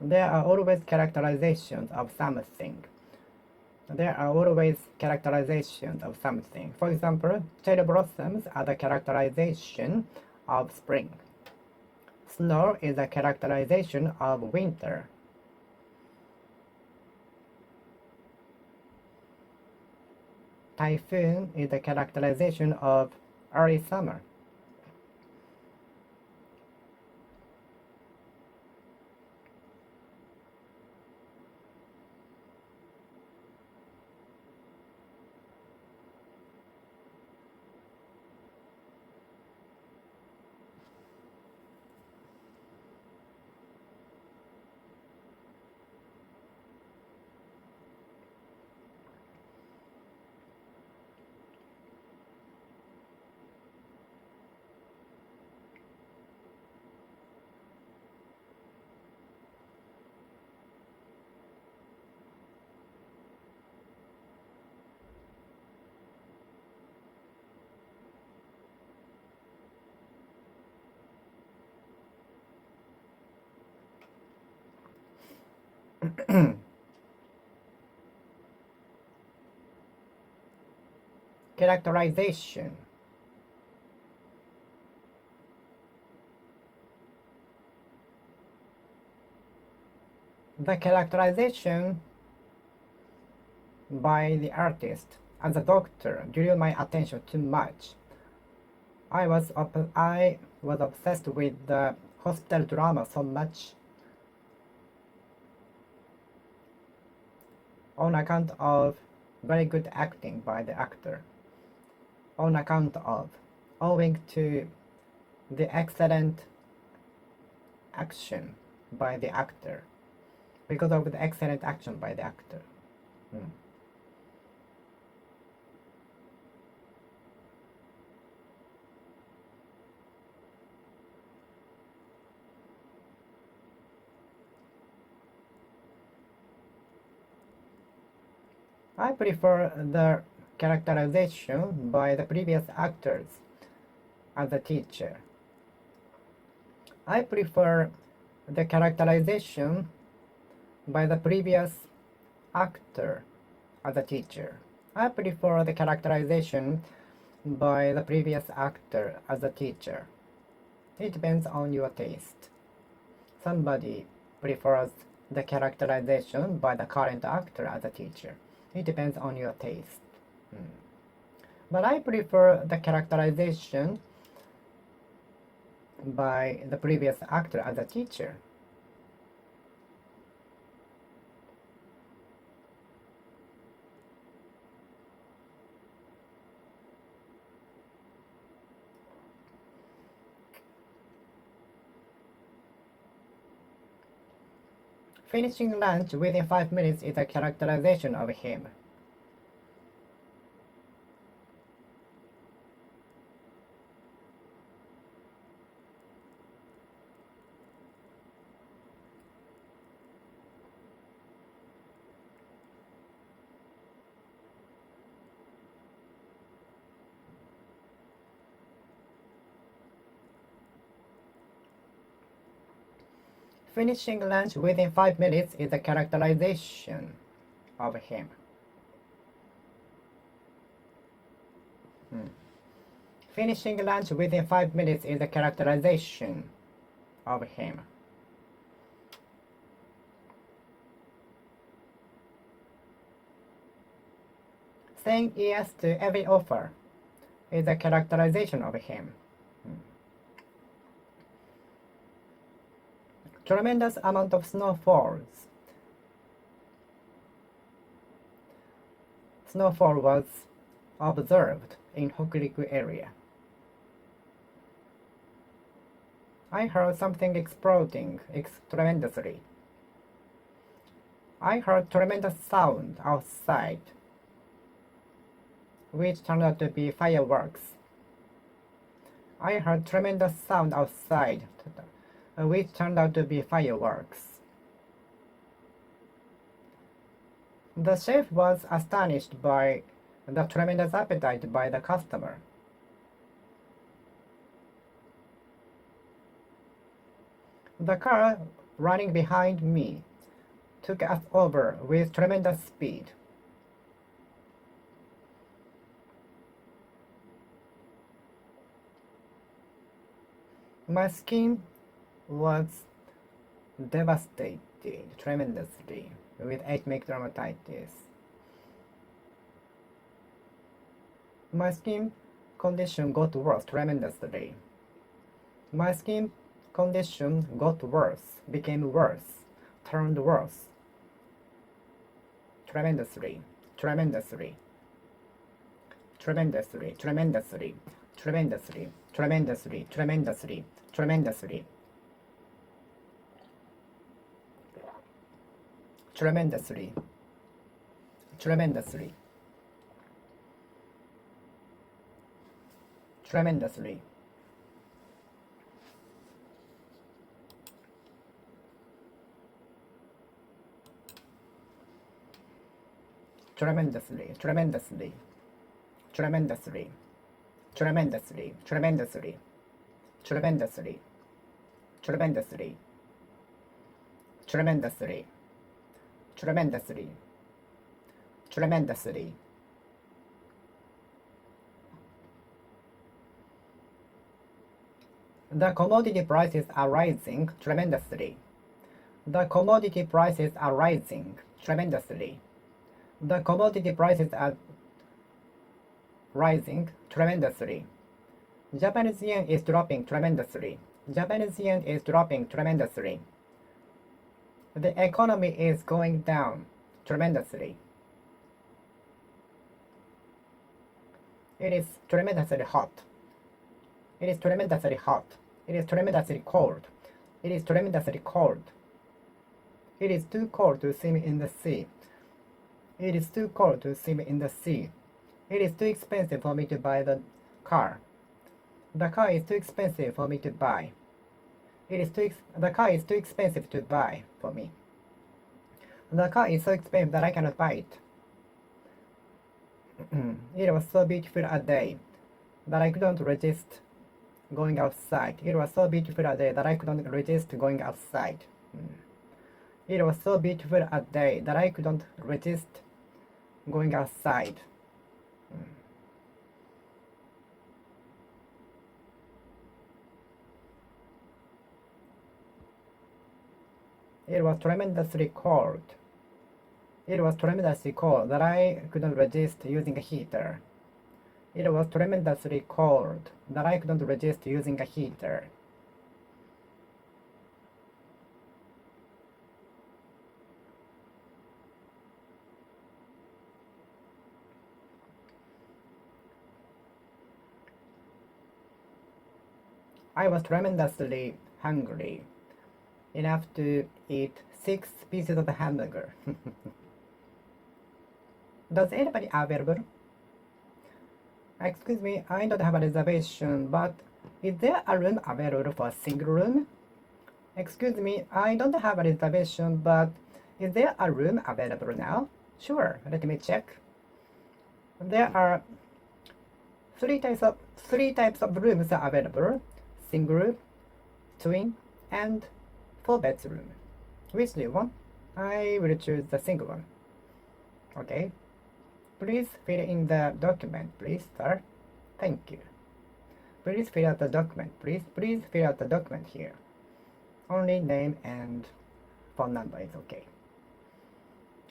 There are always characterizations of something. There are always characterizations of something. For example, cherry blossoms are the characterization of spring. Snow is a characterization of winter. Typhoon is a characterization of early summer. Characterization. The characterization by the artist. As a doctor, drew my attention too much. I was obsessed with the hospital drama so much on account of very good acting by the actor. Owing to the excellent action by the actor. Because of the excellent action by the actor. I prefer the characterization by the previous actors as a teacher. I prefer the characterization by the previous actor as a teacher. I prefer the characterization by the previous actor as a teacher. It depends on your taste. Somebody prefers the characterization by the current actor as a teacher. It depends on your taste. But I prefer the characterization by the previous actor as a teacher. Finishing lunch within 5 minutes is a characterization of him. Finishing lunch within 5 minutes is a characterization of him. Finishing lunch within 5 minutes is a characterization of him. Saying yes to every offer is a characterization of him. Tremendous amount of snow falls. Snowfall was observed in Hokuriku area. I heard something exploding tremendously. I heard tremendous sound outside, which turned out to be fireworks. I heard tremendous sound outside, which turned out to be fireworks. The chef was astonished by the tremendous appetite by the customer. The car running behind me took us over with tremendous speed. My skin was devastated tremendously with atomic dermatitis. My skin condition got worse tremendously. My skin condition got worse, became worse, turned worse. Tremendously, tremendously, tremendously, tremendously, tremendously, tremendously, tremendously, tremendously. Tremendously, tremendously, tremendously. Tremendously, tremendously, tremendously, tremendously, tremendously, tremendously, tremendously, tremendously, tremendously, tremendously. The commodity prices are rising tremendously. The commodity prices are rising tremendously. The commodity prices are rising tremendously. Japanese yen is dropping tremendously. Japanese yen is dropping tremendously. The economy is going down tremendously. It is tremendously hot. It is tremendously hot. It is tremendously cold. It is tremendously cold. It is too cold to swim in the sea. It is too cold to swim in the sea. It is too expensive for me to buy the car. The car is too expensive for me to buy. The car is too expensive to buy for me. The car is so expensive that I cannot buy it. It was so beautiful a day that I couldn't resist going outside. It was so beautiful a day that I couldn't resist going outside. It was so beautiful a day that I couldn't resist going outside. It was tremendously cold. It was tremendously cold that I couldn't resist using a heater. It was tremendously cold that I couldn't resist using a heater. I was tremendously hungry, enough to eat 6 pieces of hamburger. Does anybody available? Excuse me, I don't have a reservation, but is there a room available for a single room? Excuse me, I don't have a reservation, but is there a room available now? Sure, let me check. There are three types of rooms are available: single, twin, and 4-bedroom. Which do you want? I will choose the single one. Okay. Please fill in the document, please, sir. Thank you. Please fill out the document. Please fill out the document here. Only name and phone number is okay.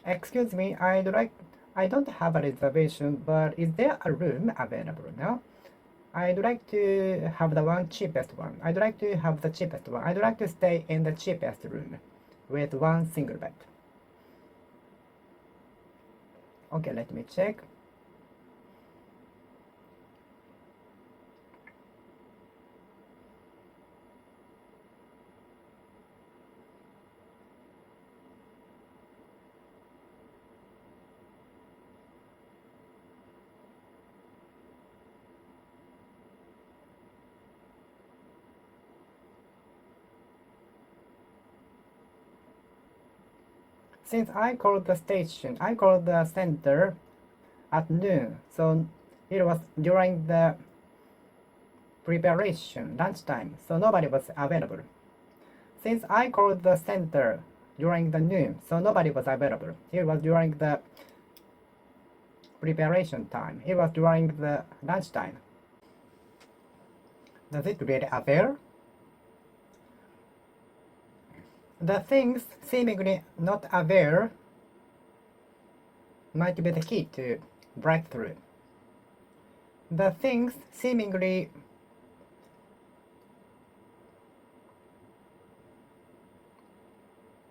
Excuse me, I don't have a reservation, but is there a room available now? I'd like to have the cheapest one. I'd like to have the cheapest one. I'd like to stay in the cheapest room with one single bed. Okay, let me check. Since I called the center at noon, so it was during the preparation, lunchtime, so nobody was available. Since I called the center during the noon, so nobody was available. It was during the preparation time. It was during the lunchtime. Does it really avail? The things seemingly not aware might be the key to breakthrough. The things seemingly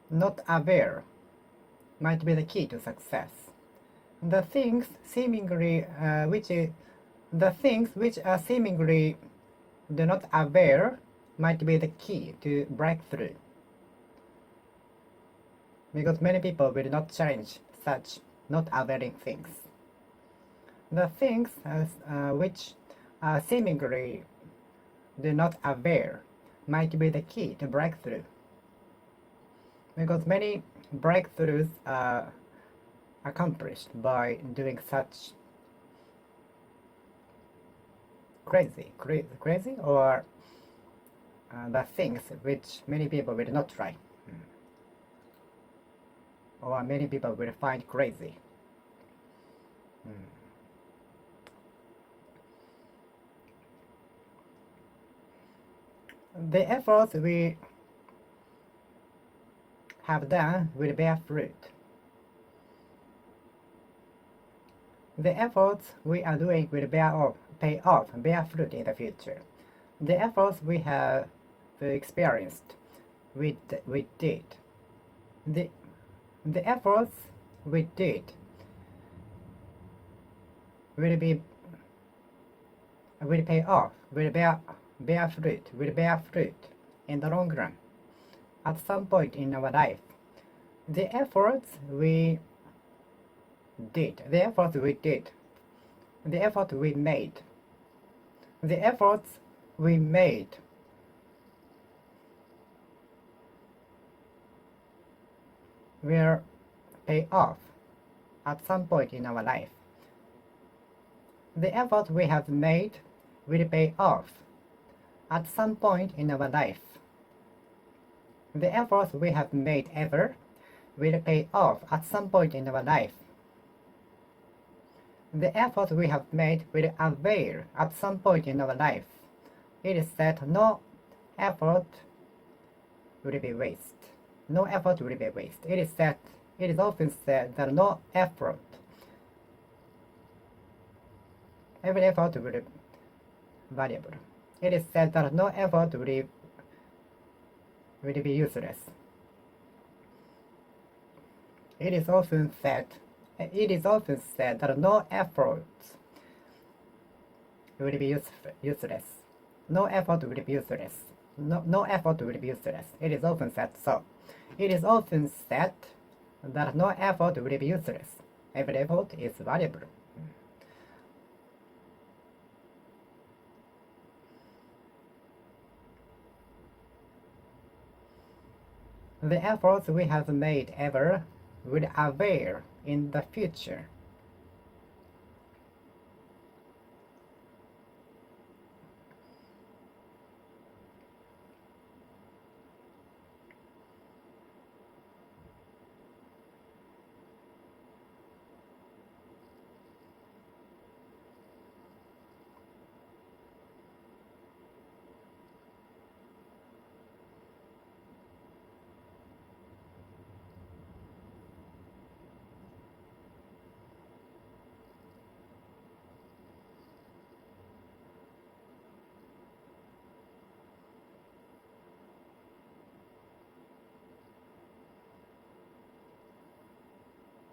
not aware might be the key to success. The things seemingly the things which are seemingly do not aware might be the key to breakthrough. Because many people will not challenge such not availing things. The things which are seemingly do not avail might be the key to breakthrough. Because many breakthroughs are accomplished by doing such crazy or the things which many people will not try. Or many people will find crazy. The efforts we have done will bear fruit. The efforts we are doing will bear fruit in the future. The efforts we have experienced, we did. The efforts we did will pay off, will bear fruit in the long run at some point in our life. The efforts we did, the effort we made, the efforts we made will pay off at some point in our life. The effort we have made will pay off at some point in our life. The efforts we have made ever will pay off at some point in our life. The effort we have made will avail at some point in our life. It is said no effort will be waste. No effort will be waste. It is often said that no effort, every effort will be valuable. It is said that no effort will be useless. It is often said that no effort will be useless. No effort will be useless. No effort will be useless. It is often said so. It is often said that no effort will be useless. Every effort is valuable. The efforts we have made ever will avail in the future.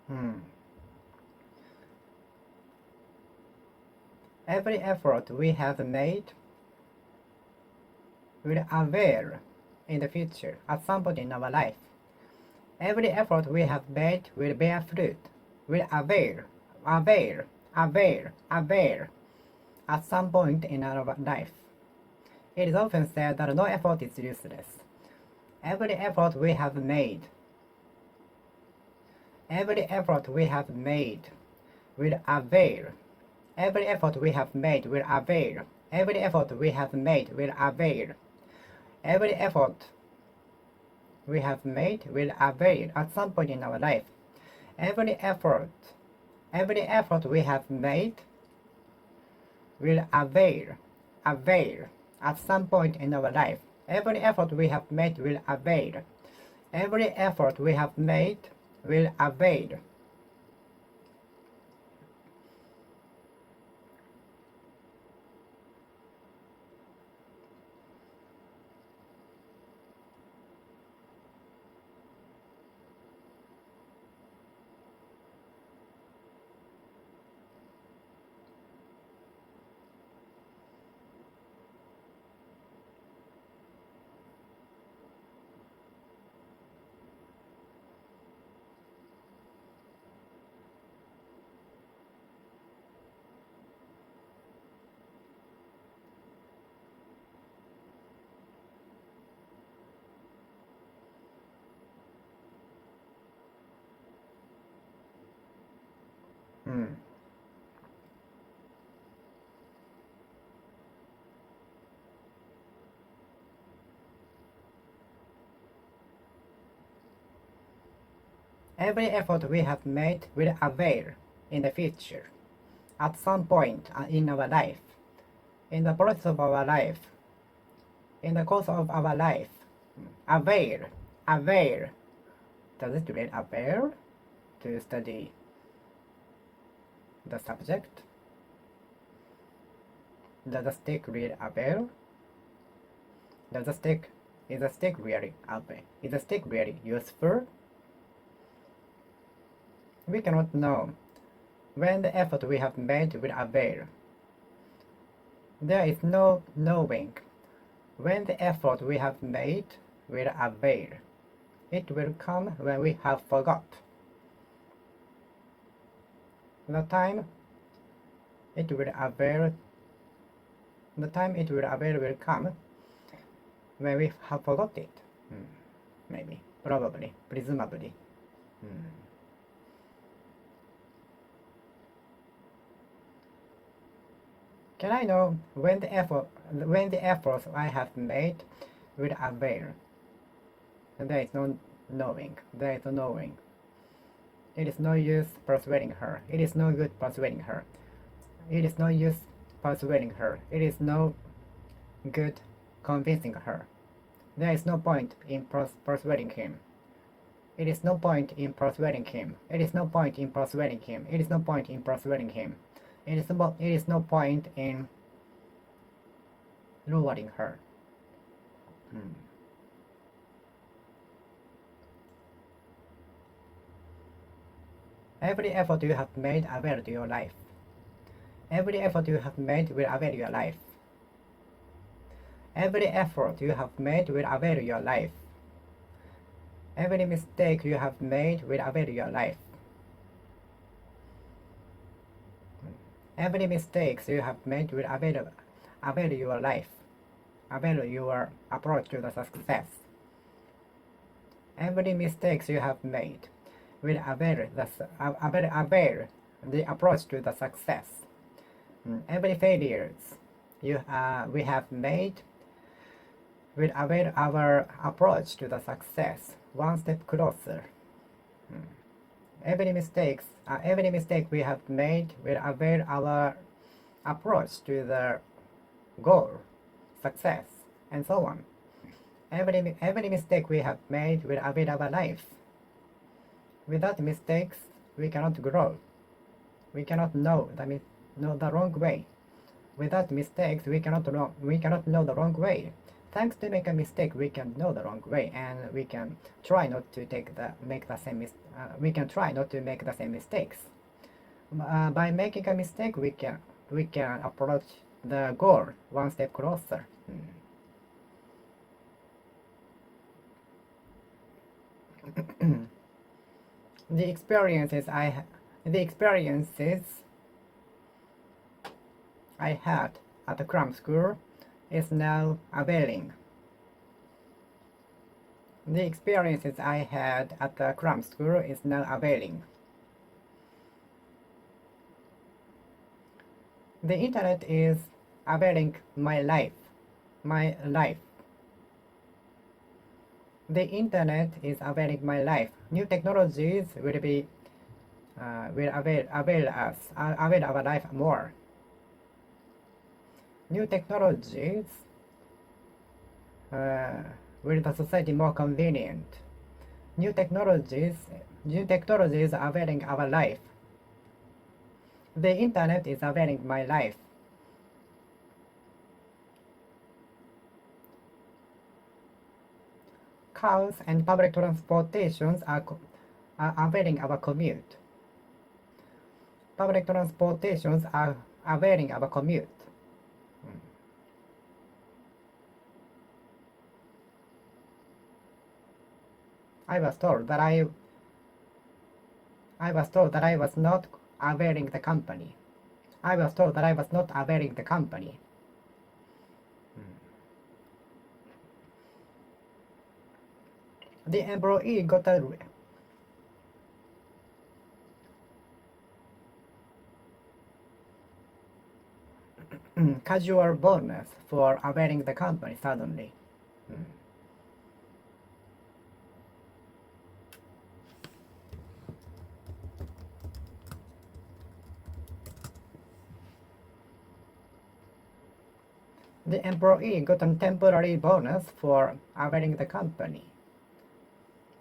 Hmm. Every effort we have made will avail in the future at some point in our life. Every effort we have made will bear fruit, will avail at some point in our life. It is often said that no effort is useless. Every effort we have made, every effort we have made will avail. Every effort we have made will avail. Every effort we have made will avail. Every effort we have made will avail at some point in our life. Every effort we have made will avail at some point in our life. Every effort we have made will avail. Every effort we have made will avail. Hmm. Every effort we have made will avail in the future, at some point in our life, in the process of our life, in the course of our life. Avail. Does it really avail to study the subject? Does the stick really avail? Is the stick really avail? Is the stick really useful? We cannot know when the effort we have made will avail. There is no knowing when the effort we have made will avail. It will come when we have forgot. The time it will avail will come when we have forgot it. Maybe, probably, presumably. Can I know when the efforts I have made will avail? There is no knowing. There is no knowing. It is no use persuading her. It is no good persuading her. It is no use persuading her. It is no good convincing her. There is no point in persuading him. It is no point in persuading him. It is no point in persuading him. It is no point in persuading him. It is no point in luring her. Every effort you have made avail to your life. Every effort you have made will avail your life. Every effort you have made will avail your life. Every mistake you have made will avail your life. Every mistakes you have made will avail your life, avail your approach to the success. Every mistakes you have made will avail the approach to the success. Every failures we have made will avail our approach to the success one step closer. Every mistake we have made will avail our approach to the goal, success, and so on. Every mistake we have made will avail our life. Without mistakes, we cannot grow. We cannot know the wrong way. Without mistakes, we cannot know the wrong way. Thanks to make a mistake, we can know the wrong way, and we can try not to make the same we can try not to make the same mistakes. By making a mistake, we can approach the goal one step closer. The experiences I had at the cram school is now availing. The experiences I had at the cram school is now availing. The internet is availing my life. My life. The internet is availing my life. New technologies will avail our life more. New technologies will the society more convenient. New technologies are availing our life. The internet is availing my life. Cars and public transportations are availing our commute. Public transportations are availing our commute. I was told that I was not availing the company. I was told that I was not availing the company. The employee got a casual bonus for availing the company suddenly. The employee got a temporary bonus for availing the company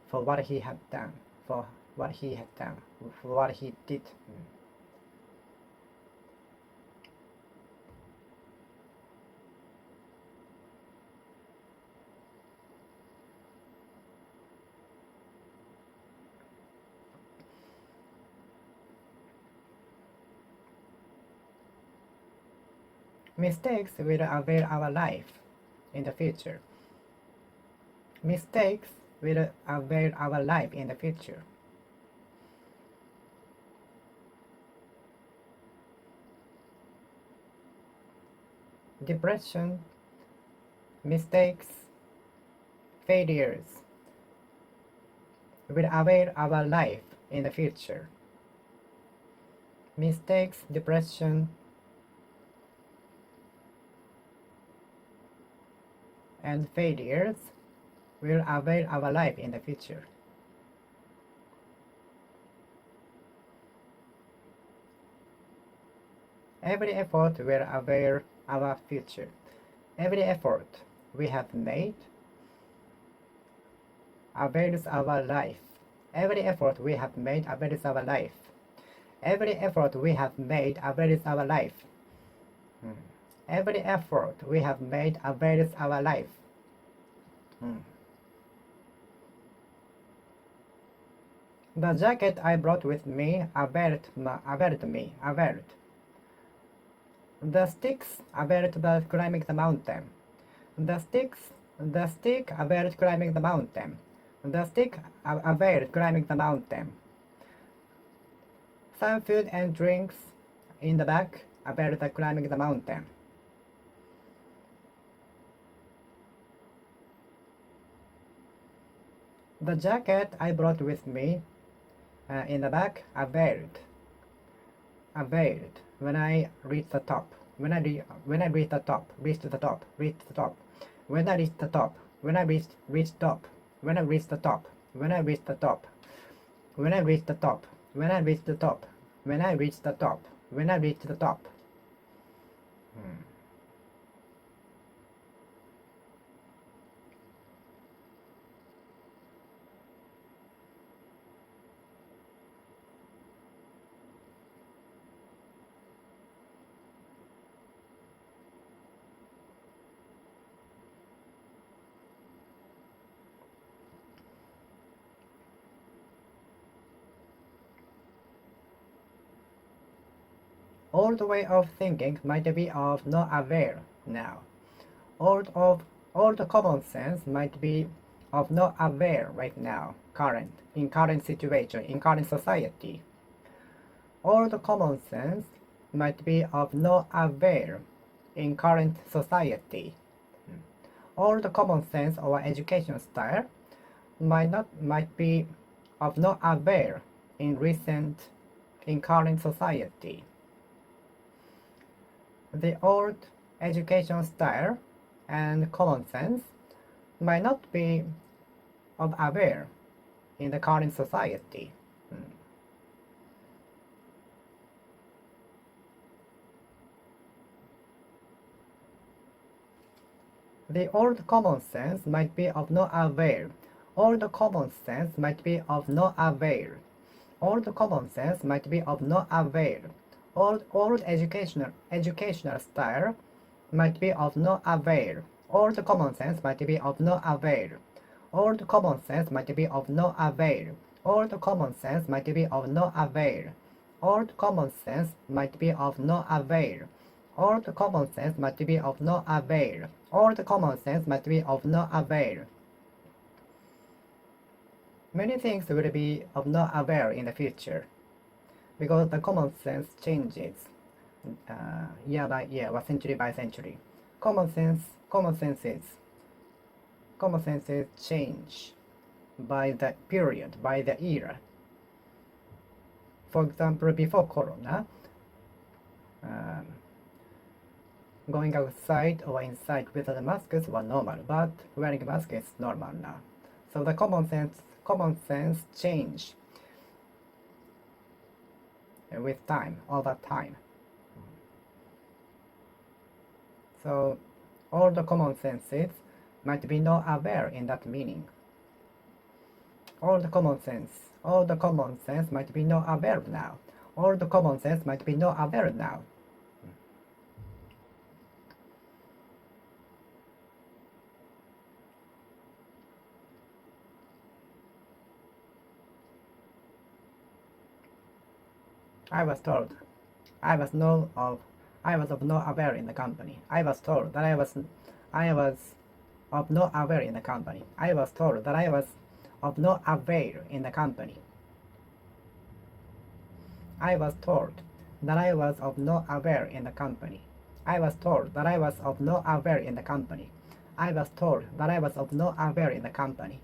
for what he had done, for what he did. Mistakes will avail our life in the future. Mistakes will avail our life in the future. Depression, mistakes, failures will avail our life in the future. Mistakes, depression, and failures will avail our life in the future. Every effort will avail our future. Every effort we have made avails our life. Every effort we have made avails our life. Every effort we have made avails our life. Every effort we have made avails our life. The jacket I brought with me availed. The sticks availed the climbing the mountain. The stick availed climbing the mountain. The stick availed climbing the mountain. Some food and drinks in the back availed the climbing the mountain. The jacket I brought with me in the back availed when I reached the top. When I reached the top. When I reached the top. When I reached top. When I reached the top. When I reached the top. When I reached the top. When I reached the top. When I reached the top. When I reached the top. Old way of thinking might be of not aware now. Old common sense might be of not aware right now, in current situation, in current society. Old common sense might be of not aware in current society. Old common sense or education style might be of not aware in current society. The old education style and common sense might not be of aware in the current society. The old common sense might be of not aware. Old common sense might be of not aware. Old common sense might be of not aware. Old educational style might be of not aware. Old common sense might be of not aware. Old common sense might be of not aware. Old common sense might be of not aware. Old common sense might be of not aware. Old common sense might be of not aware. Old common sense might be of not aware. Many things will be of not aware in the future because the common sense changes year by year or century by century. Common senses change by the period, by the era. For example, before Corona, going outside or inside without masks were normal, but wearing a mask is normal now. So the common sense change with time, over time. So all the common senses might be not aware in that meaning. All the common sense might be not aware now. All the common sense might be not aware now. I was told I was of no aware in the company. I was told that I was of no aware in the company. I was told that I was of no aware in the company. I was told that I was of no aware in the company. I was told that I was of no aware in the company. I was told that I was of no aware in the company.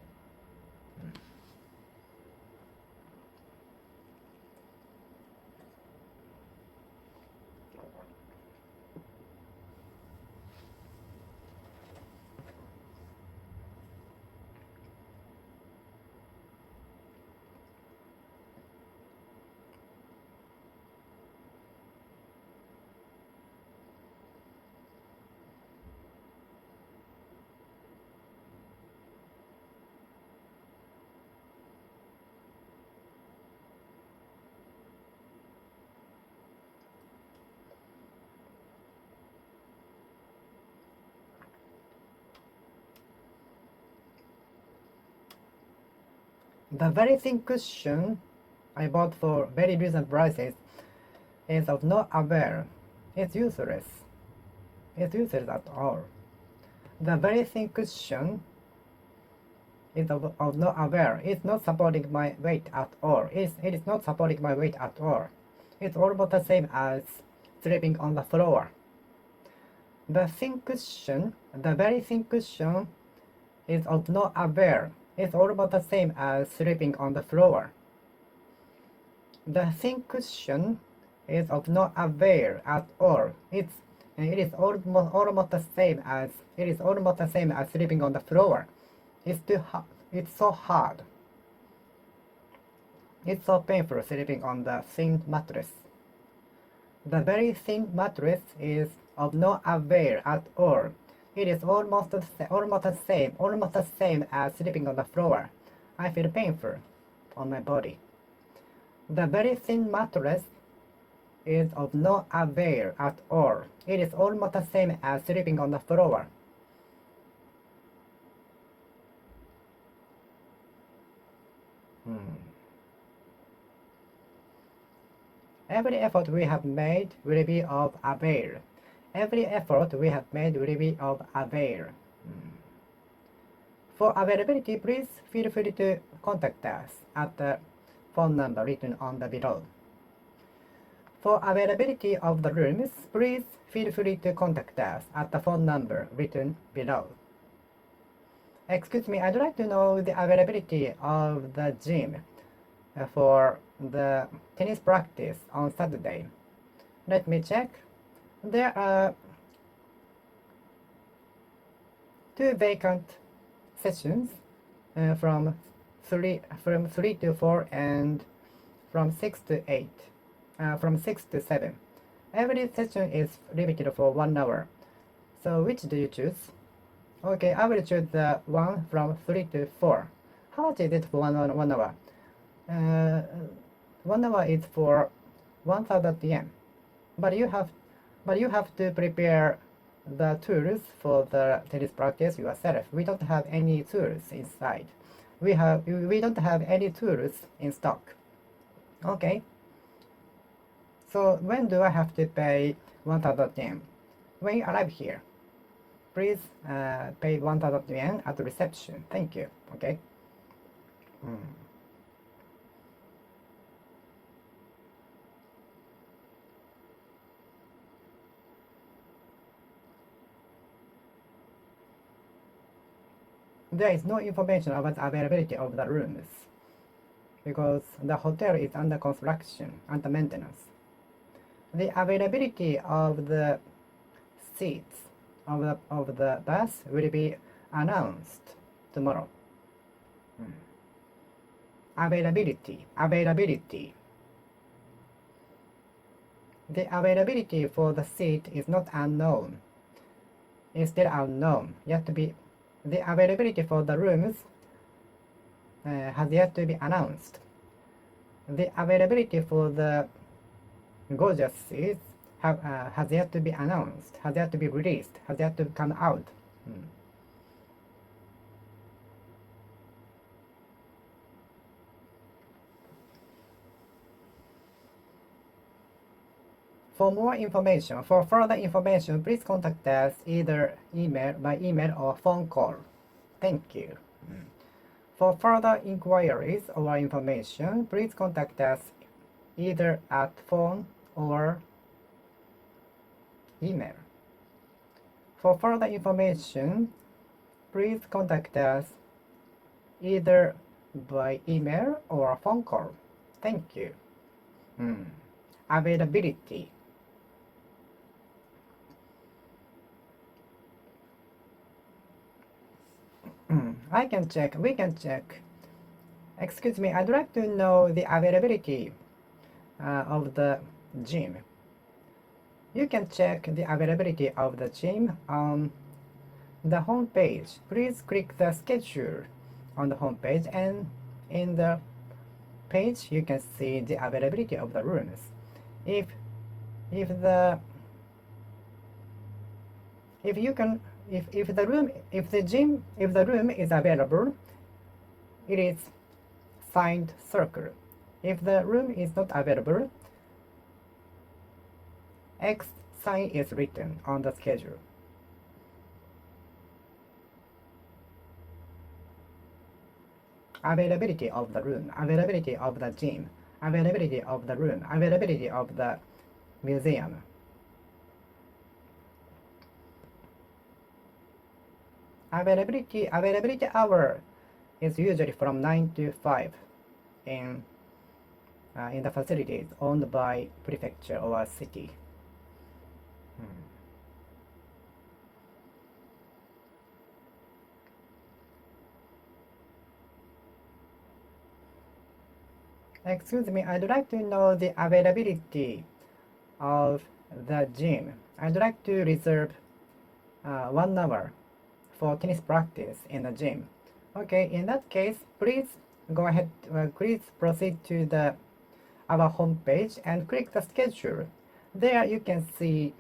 The very thin cushion I bought for very reasonable prices is of no aware. It's useless. It's useless at all. The very thin cushion is of no aware. It's not supporting my weight at all. It is not supporting my weight at all. It's almost the same as sleeping on the floor. The very thin cushion is of no aware. It's almost the same as sleeping on the floor. The thin cushion is of no aware at all. It is almost the same as sleeping on the floor. It's too hard. It's so hard. It's so painful sleeping on the thin mattress. The very thin mattress is of no aware at all. It is almost the same as sleeping on the floor. I feel painful on my body. The very thin mattress is of no aware at all. It is almost the same as sleeping on the floor. Every effort we have made will be of avail. Every effort we have made will be of avail. For availability, please feel free to contact us at the phone number written on the below. For availability of the rooms, please feel free to contact us at the phone number written below. Excuse me, I'd like to know the availability of the gym for the tennis practice on Saturday. Let me check. There are 2 vacant sessions from 3 to 4 and from 6 to 8. From 6 to 7. Every session is limited for 1 hour. So which do you choose? Okay, I will choose the one from 3 to 4. How much is it for 1 hour? 1 hour is for 1,000 yen. But you have to prepare the tools for the tennis practice yourself. We don't have any tools inside. We don't have any tools in stock. Okay. So when do I have to pay 1,000 yen? When you arrive here, please pay 1,000 yen at the reception. Thank you. Okay. There is no information about the availability of the rooms because the hotel is under construction, under maintenance. The availability of the seats of the bus will be announced tomorrow. Availability. The availability for the seat is not unknown. It's still unknown. The availability for the rooms has yet to be announced. The availability for the gorgeous seats has yet to be announced, has yet to be released, has yet to come out. For further information, please contact us either by email or phone call. Thank you. For further inquiries or information, please contact us either at phone or email. For further information, please contact us either by email or phone call. Thank you. Availability. We can check. Excuse me, I'd like to know the availability of the gym. You can check the availability of the gym on the home page. Please click the schedule on the home page, and in the page you can see the availability of the rooms. If the room is available, it is signed circle. If the room is not available, X sign is written on the schedule. Availability of the room, availability of the gym, availability of the room, availability of the museum. Availability hour is usually from 9 to 5 in the facilities owned by prefecture or city. Excuse me, I'd like to know the availability of the gym. I'd like to reserve 1 hour for tennis practice in the gym. Okay, in that case, please go ahead, please proceed to our home page and click the schedule. There you can see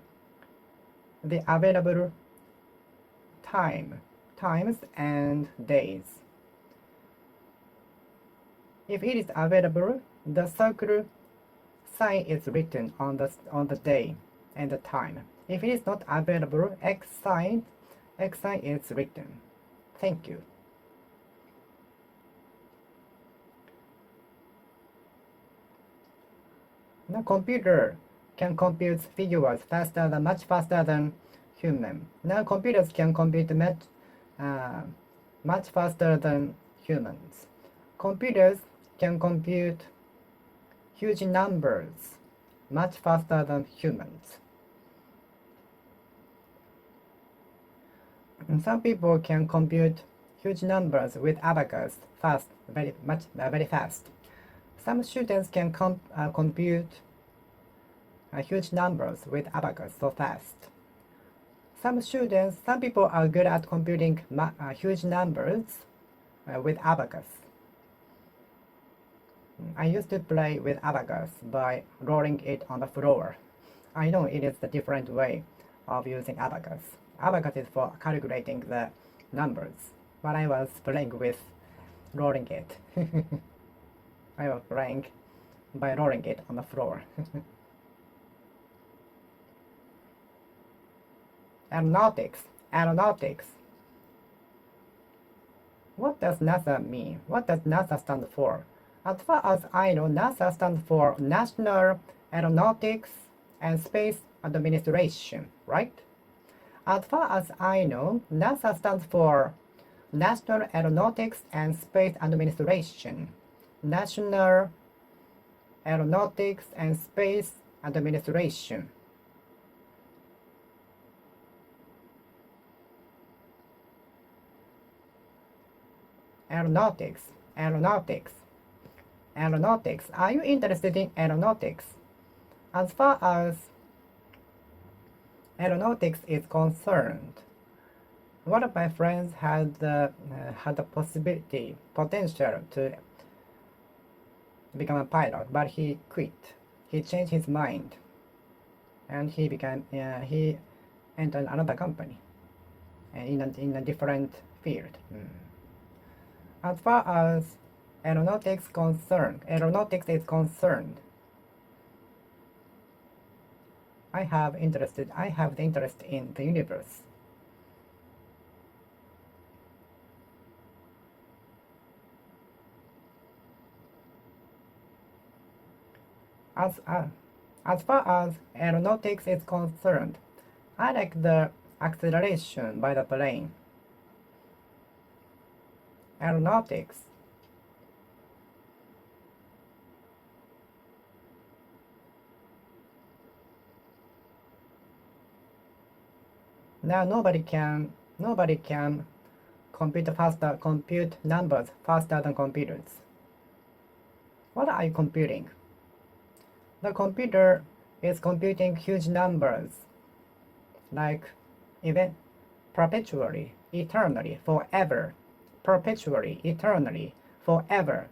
the available times and days. If it is available, the circle sign is written on the day and the time. If it is not available, X sign is written. Thank you. Now computer can compute figures much faster than human. Now computers can compute much faster than humans. Computers can compute huge numbers much faster than humans. And some people can compute huge numbers with abacus very fast. Some students can compute huge numbers with abacus so fast. Some people are good at computing huge numbers with abacus. I used to play with abacus by rolling it on the floor. I know it is a different way of using abacus. Abacus is for calculating the numbers, but I was playing with rolling it. I was playing by rolling it on the floor. Aeronautics. What does NASA mean? What does NASA stand for? As far as I know, NASA stands for National Aeronautics and Space Administration, right? As far as I know, NASA stands for National Aeronautics and Space Administration. National Aeronautics and Space Administration. Aeronautics. Are you interested in aeronautics? As far as aeronautics is concerned, one of my friends had the potential to become a pilot, but he quit. He changed his mind, and he entered another company, in a different field. As far as aeronautics is concerned, I have the interest in the universe. As far as aeronautics is concerned, I like the acceleration by the plane. Aeronautics. Now nobody can compute numbers faster than computers. What are you computing? The computer is computing huge numbers, like even perpetually, eternally, forever. Perpetually, eternally, forever.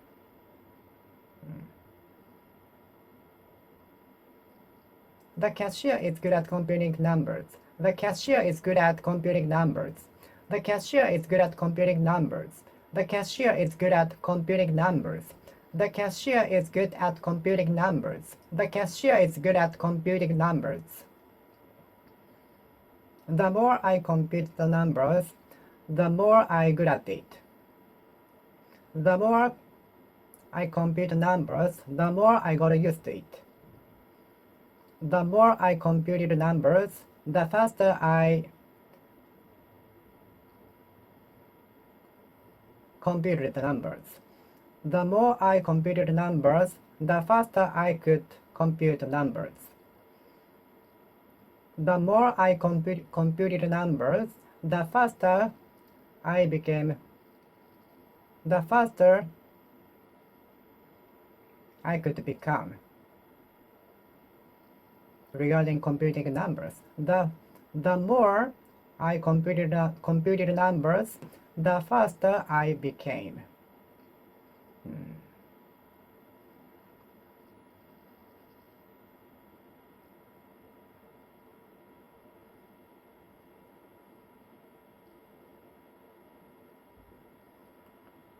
The cashier is good at computing numbers. The cashier is good at computing numbers. The cashier is good at computing numbers. The cashier is good at computing numbers. The cashier is good at computing numbers. The cashier is good at computing numbers. The more I compute the numbers, the more I'm good at it. The more I compute numbers, the more I got used to it. The more I computed numbers, the faster I computed the numbers. The more I computed numbers, the faster I could compute numbers. The more I computed numbers, the faster I became. The faster I could become. Regarding computing numbers, the more I computed numbers, the faster I became.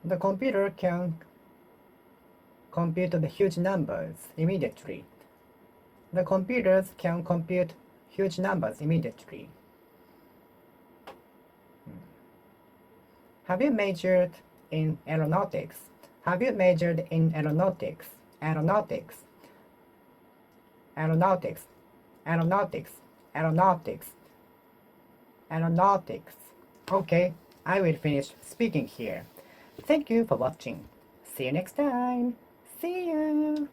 The computer can compute the huge numbers immediately. The computers can compute huge numbers immediately. Have you majored in aeronautics? Have you majored in aeronautics? Aeronautics. Aeronautics. Aeronautics. Aeronautics. Aeronautics. Okay, I will finish speaking here. Thank you for watching. See you next time. See you.